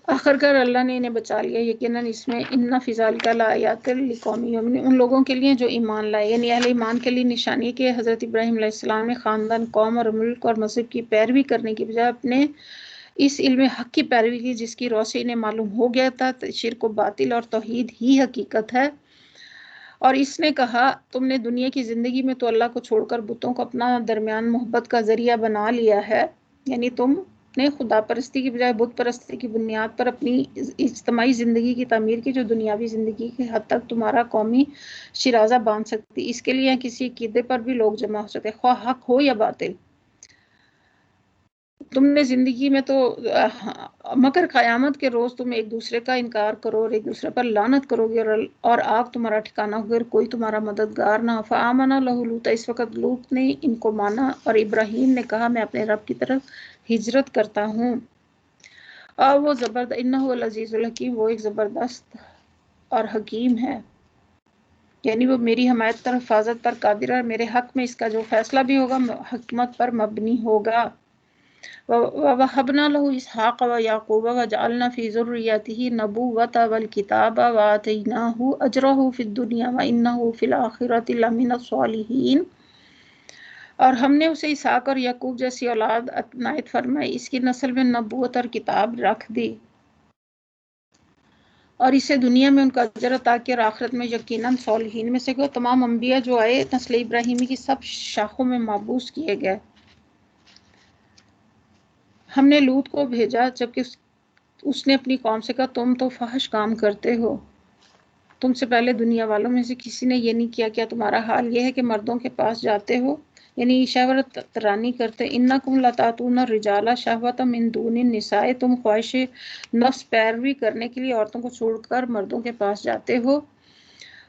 آخرکار اللہ نے انہیں بچا لیا۔ یقیناً اس میں ان فی ذلک لآیات لقوم یؤمنون، ان لوگوں کے لیے جو ایمان لائے، یعنی اہل ایمان کے لیے نشانی ہے کہ حضرت ابراہیم علیہ السلام نے خاندان، قوم اور ملک اور مذہب کی پیروی کرنے کی بجائے اپنے اس علم حق کی پیروی کی جس کی روشنی انہیں معلوم ہو گیا تھا شرک و باطل اور توحید ہی حقیقت ہے۔ اور اس نے کہا تم نے دنیا کی زندگی میں تو اللہ کو چھوڑ کر بتوں کو اپنا درمیان محبت کا ذریعہ بنا لیا ہے، یعنی تم نے خدا پرستی کی بجائے بت پرستی کی بنیاد پر اپنی اجتماعی زندگی کی تعمیر کی جو دنیاوی زندگی کی حد تک تمہارا قومی شیرازہ باندھ سکتی۔ اس کے لیے کسی عقیدے پر بھی لوگ جمع ہو سکتے، خواہ حق ہو یا باطل۔ تم نے زندگی میں تو مگر قیامت کے روز تم ایک دوسرے کا انکار کرو اور ایک دوسرے پر لعنت کرو گے اور آگ تمہارا ٹھکانہ ہوگا، کوئی تمہارا مددگار نہ۔ فآمن لہ لوط، اس وقت لوط نے ان کو مانا اور ابراہیم نے کہا میں اپنے رب کی طرف ہجرت کرتا ہوں، اور وہ انہ العزیز الحکیم، وہ ایک زبردست اور حکیم ہے۔ یعنی وہ میری حمایت اور حفاظت پر قادر ہے، میرے حق میں اس کا جو فیصلہ بھی ہوگا حکمت پر مبنی ہوگا۔ وَوَهَبْنَا لَهُ إِسْحَاقَ وَيَعْقُوبَ وَجَعَلْنَا فِي ذُرِّيَّتِهِ النُّبُوَّةَ وَالْكِتَابَ وَآتَيْنَاهُ أَجْرَهُ فِي الدُّنْيَا وَإِنَّهُ فِي الْآخِرَةِ لَمِنَ الصَّالِحِينَ۔ اور ہم نے اسے اسحاق اور یعقوب جیسی اولاد عنایت فرمائی، اس کی نسل میں نبوت اور کتاب رکھ دی اور اسے دنیا میں ان کا اجر عطا کیا اور آخرت میں یقیناً صالحین میں سے کہ تمام انبیاء جو آئے نسل ابراہیمی کی سب شاخوں میں مابعوث کیے گئے۔ ہم نے لوط کو بھیجا جبکہ اس نے اپنی قوم سے کہا تم تو فحش کام کرتے ہو، تم سے پہلے دنیا والوں میں سے کسی نے یہ نہیں کیا، کیا تمہارا حال یہ ہے کہ مردوں کے پاس جاتے ہو، یعنی شہوت ترانی کرتے، انکم لتاتون الرجال شہوۃ من دون النساء، تم خواہش نفس پیروی کرنے کے لیے عورتوں کو چھوڑ کر مردوں کے پاس جاتے ہو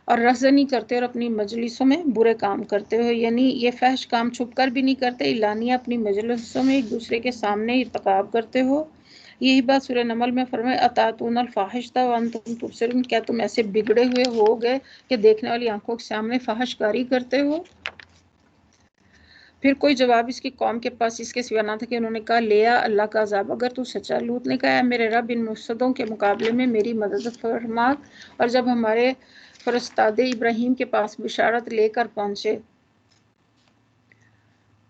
اور رزنی کرتے اور اپنی مجلسوں میں برے کام کرتے ہو، یعنی یہ فحش کام چھپ کر بھی نہیں کرتے، اعلانیہ اپنی مجلسوں میں ایک دوسرے کے سامنے ارتکاب کرتے ہو۔ یہی بات سورہ نمل میں فرمائے اتاتون الفاحشۃ وانتم تبصرون، کیا تم ایسے بگڑے ہوئے ہو گئے کہ دیکھنے والی آنکھوں کے سامنے فحش کاری کرتے ہو۔ پھر کوئی جواب اس کی قوم کے پاس اس کے سوا نہ تھا کہ انہوں نے کہا لیا اللہ کا عذاب اگر تو سچا۔ لوط نے کہا اے میرے رب ان مفسدوں کے مقابلے میں میری مدد فرما۔ اور جب ہمارے فرستادے ابراہیم کے پاس بشارت لے کر پہنچے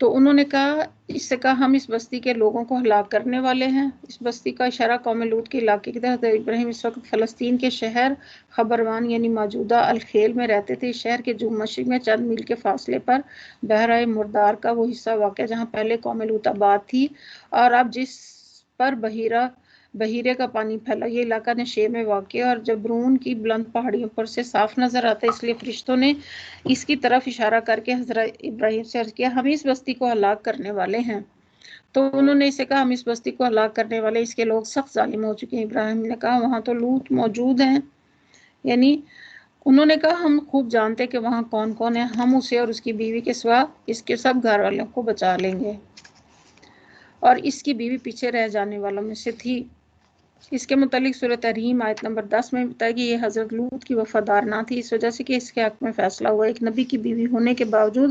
تو انہوں نے کہا اس سے کہا ہم اس بستی کے لوگوں کو ہلاک کرنے والے ہیں۔ اس بستی کا اشارہ قوم لوط کے علاقے کی طرف۔ ابراہیم اس وقت فلسطین کے شہر خبروان یعنی موجودہ الخیل میں رہتے تھے۔ اس شہر کے جنوب مشرق میں چند میل کے فاصلے پر بحیرہ مردار کا وہ حصہ واقع ہے جہاں پہلے قوم لوط آباد تھی اور اب جس پر بحیرے کا پانی پھیلا۔ یہ علاقہ نشے میں واقع ہے اور جبرون کی بلند پہاڑیوں پر سے صاف نظر آتا ہے، اس لیے فرشتوں نے اس کی طرف اشارہ کر کے حضرت ابراہیم سے عرض کیا ہم اس بستی کو ہلاک کرنے والے ہیں۔ تو انہوں نے اسے کہا ہم اس بستی کو ہلاک کرنے والے، اس کے لوگ سخت ظالم ہو چکے ہیں۔ ابراہیم نے کہا وہاں تو لوط موجود ہیں، یعنی انہوں نے کہا ہم خوب جانتے کہ وہاں کون کون ہے، ہم اسے اور اس کی بیوی کے سوا اس کے سب گھر والوں کو بچا لیں گے۔ اور اس کی بیوی پیچھے رہ جانے والوں میں سے تھی۔ اس کے متعلق سورہ تحریم آیت نمبر 10 میں بتایا کہ یہ حضرت لوط کی وفادار نہ تھی، اس وجہ سے کہ اس کے حق میں فیصلہ ہوا، ایک نبی کی بیوی ہونے کے باوجود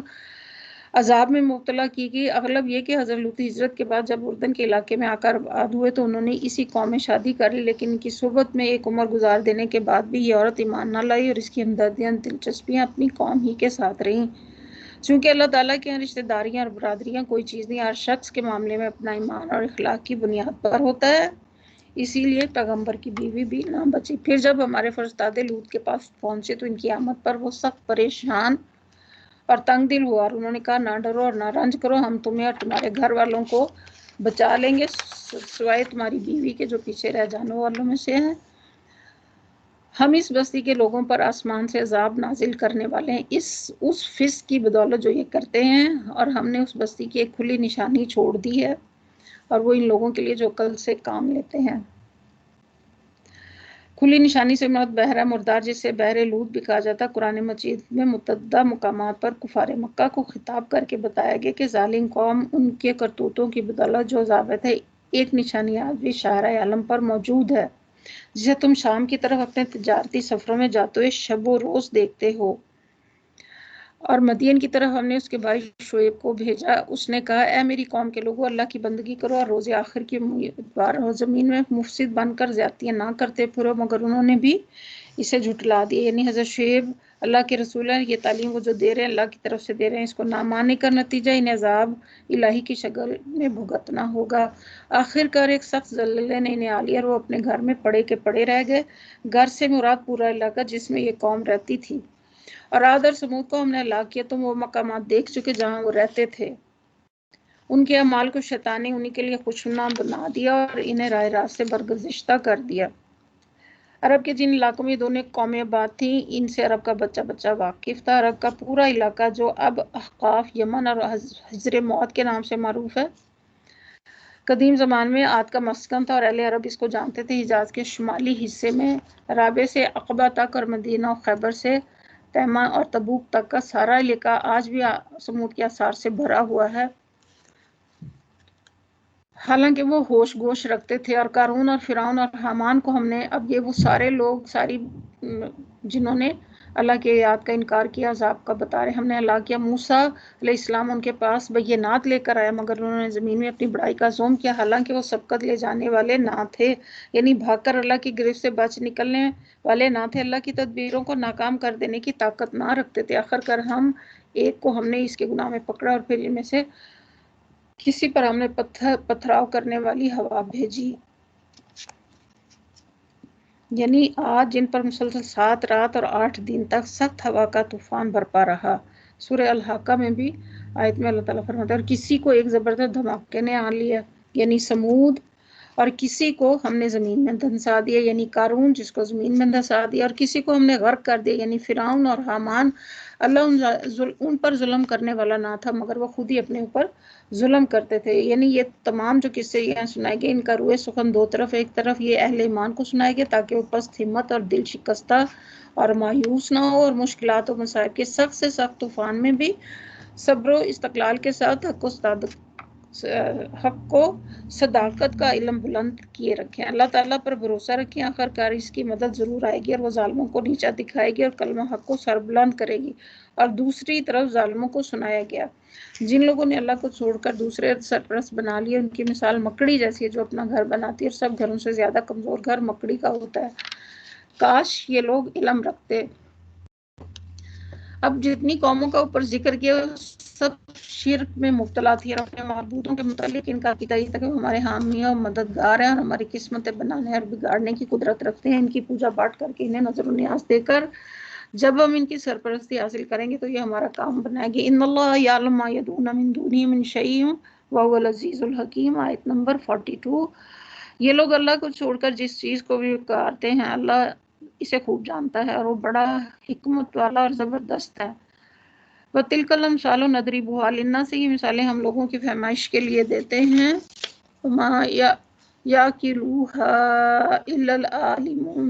عذاب میں مبتلا کی گئی۔ اغلب یہ کہ حضرت لوط ہجرت کے بعد جب اردن کے علاقے میں آ کر آباد ہوئے تو انہوں نے اسی قوم میں شادی کر لی، لیکن ان کی صحبت میں ایک عمر گزار دینے کے بعد بھی یہ عورت ایمان نہ لائی اور اس کی ہمدردیاں دلچسپیاں اپنی قوم ہی کے ساتھ رہیں۔ چونکہ اللہ تعالیٰ کے رشتہ داریاں اور برادریاں کوئی چیز نہیں، ہر شخص کے معاملے میں اپنا ایمان اور اخلاق کی بنیاد پر ہوتا ہے، اسی لیے پیغمبر کی بیوی بھی نہ بچی۔ پھر جب ہمارے فرستادے لوط کے پاس پہنچے تو ان کی آمد پر وہ سخت پریشان اور تنگ دل ہوا اور انہوں نے کہا نہ ڈرو اور نہ رنج کرو، ہم تمہیں اور تمہارے گھر والوں کو بچا لیں گے سوائے تمہاری بیوی کے جو پیچھے رہ جانے والوں میں سے ہیں۔ ہم اس بستی کے لوگوں پر آسمان سے عذاب نازل کرنے والے ہیں اس فسق کی بدولت جو یہ کرتے ہیں، اور ہم نے اس بستی کی ایک کھلی نشانی چھوڑ دی ہے اور وہ ان لوگوں کے لیے جو کل سے کام لیتے ہیں۔ کھلی نشانی سے مراد بحیرہ مردار جسے بحر لوط بھی کہا جاتا ہے۔ قرآن مجید میں متعدد مقامات پر کفار مکہ کو خطاب کر کے بتایا گیا کہ ظالم قوم ان کے کرتوتوں کی بدولت جو ضابط ہے، ایک نشانی آج بھی شاہراہ عالم پر موجود ہے جسے تم شام کی طرف اپنے تجارتی سفروں میں جاتے ہوئے شب و روز دیکھتے ہو۔ اور مدین کی طرف ہم نے اس کے بھائی شعیب کو بھیجا، اس نے کہا اے میری قوم کے لوگوں اللہ کی بندگی کرو اور روز آخر کی امیدوار ہو، زمین میں مفسد بن کر زیادتیاں نہ کرتے پھرو، مگر انہوں نے بھی اسے جھٹلا دیا۔ یعنی حضرت شعیب اللہ کے رسول ہیں، یہ تعلیم وہ جو دے رہے ہیں اللہ کی طرف سے دے رہے ہیں، اس کو نہ ماننے کا نتیجہ انہیں عذاب الہی کی شکل میں بھگتنا ہوگا۔ آخر کار ایک سخت زلزلے نے انہیں آ لیا اور وہ اپنے گھر میں پڑے کے پڑے رہ گئے۔ گھر سے مراد پورا علاقہ جس میں یہ قوم رہتی تھی۔ اور عاد اور سمود کو ہم نے ہلاک کیا، تم وہ مقامات دیکھ چکے جہاں وہ رہتے تھے۔ ان کے اعمال کو شیطان نے انہی کے لیے خوشنما بنا دیا اور انہیں راہ راست سے برگزشتہ کر دیا۔ عرب کے جن علاقوں میں دونوں قومیں آباد تھیں ان سے عرب کا بچہ بچہ واقف تھا۔ عرب کا پورا علاقہ جو اب احقاف، یمن اور حجر موت کے نام سے معروف ہے، قدیم زمان میں عاد کا مسکن تھا اور اہل عرب اس کو جانتے تھے۔ حجاز کے شمالی حصے میں رابع سے عقبہ تک اور مدینہ و خیبر سے تیمہ اور تبوک تک کا سارا علاقہ آج بھی سمود کے آثار سے بھرا ہوا ہے، حالانکہ وہ ہوش گوش رکھتے تھے۔ اور قارون اور فرعون اور حامان کو ہم نے، اب یہ وہ سارے لوگ ساری جنہوں نے اللہ کی آیات کا انکار کیا، عذاب کا بتا رہے ہم نے ہلاک کیا۔ موسیٰ علیہ السلام ان کے پاس بینات لے کر آیا، مگر انہوں نے زمین میں اپنی بڑائی کا زوم کیا، حالانکہ وہ سبقت لے جانے والے نہ تھے، یعنی بھاگ کر اللہ کی گرفت سے بچ نکلنے والے نہ تھے، اللہ کی تدبیروں کو ناکام کر دینے کی طاقت نہ رکھتے تھے۔ آخر کر ایک کو ہم نے اس کے گناہ میں پکڑا اور پھر ان میں سے کسی پر ہم نے پتھراؤ کرنے والی ہوا بھیجی، یعنی آج جن پر مسلسل 7 رات اور 8 دن تک سخت ہوا کا طوفان برپا رہا۔ سورہ الحاقہ میں بھی آیت میں اللہ تعالیٰ فرماتا ہے اور کسی کو ایک زبردست دھماکے نے آن لیا، یعنی سمود، اور کسی کو ہم نے زمین میں دھنسا دیا، یعنی قارون جس کو زمین میں دھنسا دیا، اور کسی کو ہم نے غرق کر دیا، یعنی فرعون اور حامان۔ اللہ ان پر ظلم کرنے والا نہ تھا مگر وہ خود ہی اپنے اوپر ظلم کرتے تھے۔ یعنی یہ تمام جو قصے یہاں سنائے گئے، ان کا روئے سخن دو طرف، ایک طرف یہ اہل ایمان کو سنائے گئے تاکہ وہ پست ہمت اور دل شکستہ اور مایوس نہ ہو، اور مشکلات و مصائب کے سخت سے سخت طوفان میں بھی صبر و استقلال کے ساتھ حق کو صداقت کا علم بلند کیے رکھیں، اللہ تعالیٰ پر بھروسہ رکھیں، آخر کار اس کی مدد ضرور آئے گی اور وہ ظالموں کو نیچا دکھائے گی اور کلمہ حق کو سر بلند کرے گی۔ اور دوسری طرف ظالموں کو سنایا گیا، جن لوگوں نے اللہ کو چھوڑ کر دوسرے سرپرست بنا لیے، ان کی مثال مکڑی جیسی ہے جو اپنا گھر بناتی ہے، اور سب گھروں سے زیادہ کمزور گھر مکڑی کا ہوتا ہے۔ کاش یہ لوگ علم رکھتے۔ اب جتنی قوموں کا اوپر ذکر کیا سب شرک میں مبتلا تھی اور اپنے معبودوں کے متعلق ان کا عقیدہ یہ تھا کہ وہ ہمارے حامی اور مددگار ہیں اور ہماری قسمتیں بنانے اور بگاڑنے کی قدرت رکھتے ہیں، ان کی پوجا پاٹ کر کے انہیں نظر و نیاز دے کر جب ہم ان کی سرپرستی حاصل کریں گے تو یہ ہمارا کام بنائے گی۔ ان اللہ یعلم ما یدعون من دونہ من شیء وهو العزیز الحکیم، آیت نمبر 42۔ یہ لوگ اللہ کو چھوڑ کر جس چیز کو بھی پکارتے ہیں اللہ اسے خوب جانتا ہے اور وہ بڑا حکمت والا اور زبردست ہے۔ وَتِلْكَ الْأَمْثَالُ نَضْرِبُهَا لِلنَّاسِ، یہ مثالیں ہم لوگوں کی فہمائش کے لیے دیتے ہیں۔ وَمَا يَعْقِلُهَا إِلَّا الْعَالِمُونَ،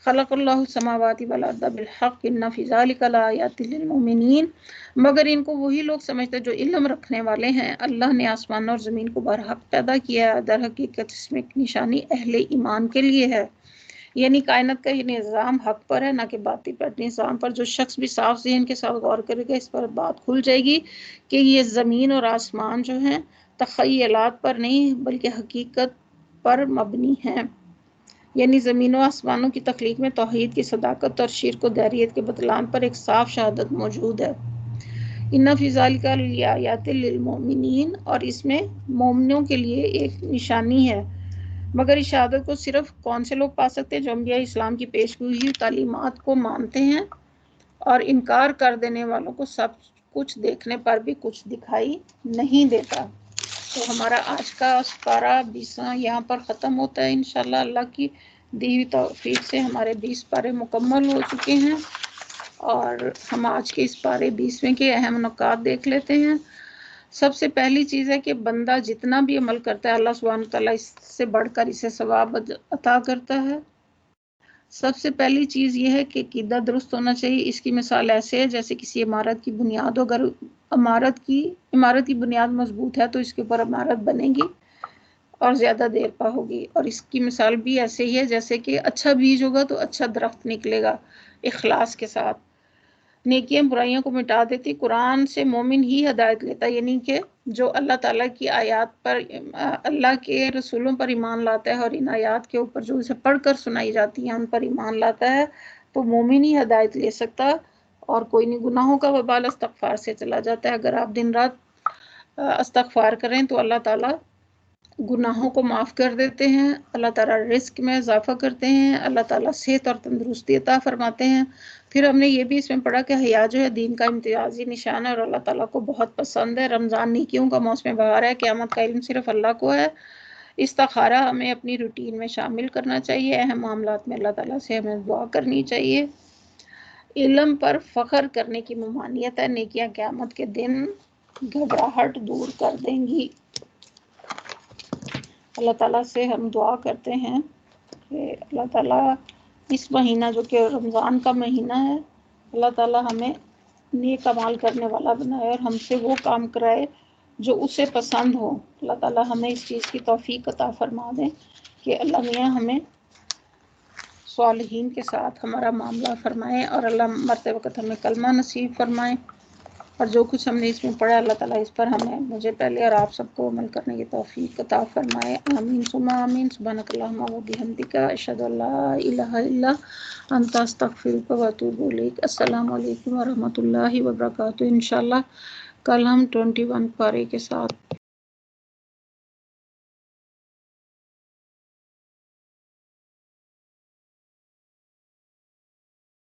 خلق اللہ السماوات والارض بالحق ان فی ذلک لآیات للمؤمنین، مگر ان کو وہی لوگ سمجھتے جو علم رکھنے والے ہیں۔ اللہ نے آسمان اور زمین کو برحق پیدا کیا ہے، در حقیقت اس میں ایک نشانی اہل ایمان کے لیے ہے، یعنی کائنات کا یہ نظام حق پر ہے نہ کہ باطل پر۔ نظام پر جو شخص بھی صاف ذہن کے ساتھ غور کرے گا اس پر بات کھل جائے گی کہ یہ زمین اور آسمان جو ہیں تخیلات پر نہیں بلکہ حقیقت پر مبنی ہیں، یعنی زمین و آسمانوں کی تخلیق میں توحید کی صداقت اور شرک و دہریت کے بطلان پر ایک صاف شہادت موجود ہے۔ ان فی ذلک لآیات للمؤمنین، اور اس میں مومنوں کے لیے ایک نشانی ہے، مگر اس شہادت کو صرف کون سے لوگ پا سکتے ہیں؟ جو انبیاء اسلام کی پیش کی ہوئی تعلیمات کو مانتے ہیں، اور انکار کر دینے والوں کو سب کچھ دیکھنے پر بھی کچھ دکھائی نہیں دیتا۔ تو ہمارا آج کا پارہ 20واں یہاں پر ختم ہوتا ہے انشاءاللہ۔ اللہ کی دی ہوئی توفیق سے ہمارے 20 پارے مکمل ہو چکے ہیں، اور ہم آج کے اس پارے 20ویں کے اہم نکات دیکھ لیتے ہیں۔ سب سے پہلی چیز ہے کہ بندہ جتنا بھی عمل کرتا ہے اللہ سبحانہ تعالیٰ اس سے بڑھ کر اسے ثواب عطا کرتا ہے۔ سب سے پہلی چیز یہ ہے کہ عقیدہ درست ہونا چاہیے۔ اس کی مثال ایسے ہے جیسے کسی عمارت کی بنیاد ہو، اگر عمارت کی بنیاد مضبوط ہے تو اس کے اوپر عمارت بنے گی اور زیادہ دیر پا ہوگی، اور اس کی مثال بھی ایسے ہی ہے جیسے کہ اچھا بیج ہوگا تو اچھا درخت نکلے گا اخلاص کے ساتھ۔ نیکیاں برائیوں کو مٹا دیتی۔ قرآن سے مومن ہی ہدایت لیتا ہے، یعنی کہ جو اللہ تعالیٰ کی آیات پر، اللہ کے رسولوں پر ایمان لاتا ہے اور ان آیات کے اوپر جو اسے پڑھ کر سنائی جاتی ہیں ان پر ایمان لاتا ہے، تو مومن ہی ہدایت لے سکتا، اور کوئی نہیں۔ گناہوں کا وبال استغفار سے چلا جاتا ہے۔ اگر آپ دن رات استغفار کریں تو اللہ تعالیٰ گناہوں کو معاف کر دیتے ہیں، اللہ تعالیٰ رزق میں اضافہ کرتے ہیں، اللہ تعالیٰ صحت اور تندرستی عطا فرماتے ہیں۔ پھر ہم نے یہ بھی اس میں پڑھا کہ حیا جو ہے دین کا امتیازی نشان ہے اور اللہ تعالیٰ کو بہت پسند ہے۔ رمضان نیکیوں کا موسم بہار ہے، قیامت کا علم صرف اللہ کو ہے۔ استخارہ ہمیں اپنی روٹین میں شامل کرنا چاہیے، اہم معاملات میں اللہ تعالیٰ سے ہمیں دعا کرنی چاہیے۔ علم پر فخر کرنے کی ممانعت ہے، نیکیاں قیامت کے دن گھبراہٹ دور کر دیں گی۔ اللہ تعالیٰ سے ہم دعا کرتے ہیں کہ اللہ تعالیٰ اس مہینہ جو کہ رمضان کا مہینہ ہے، اللہ تعالیٰ ہمیں نیک اعمال کرنے والا بنائے اور ہم سے وہ کام کرائے جو اسے پسند ہو۔ اللہ تعالیٰ ہمیں اس چیز کی توفیق عطا فرما دیں کہ اللہ میاں ہمیں صالحین کے ساتھ ہمارا معاملہ فرمائیں، اور اللہ مرتے وقت ہمیں کلمہ نصیب فرمائیں، اور جو کچھ ہم نے اس میں پڑھا اللہ تعالیٰ اس پر مجھے پہلے اور آپ سب کو عمل کرنے کی توفیق عطا فرمائے، آمین ثم آمین۔ سبحانک اللہم و بحمدک، اشہد ان لا الہ الا انت، استغفرک و اتوب الیک۔ السلام علیکم ورحمۃ اللہ وبرکاتہ۔ انشاءاللہ کل ہم 21 پارے کے ساتھ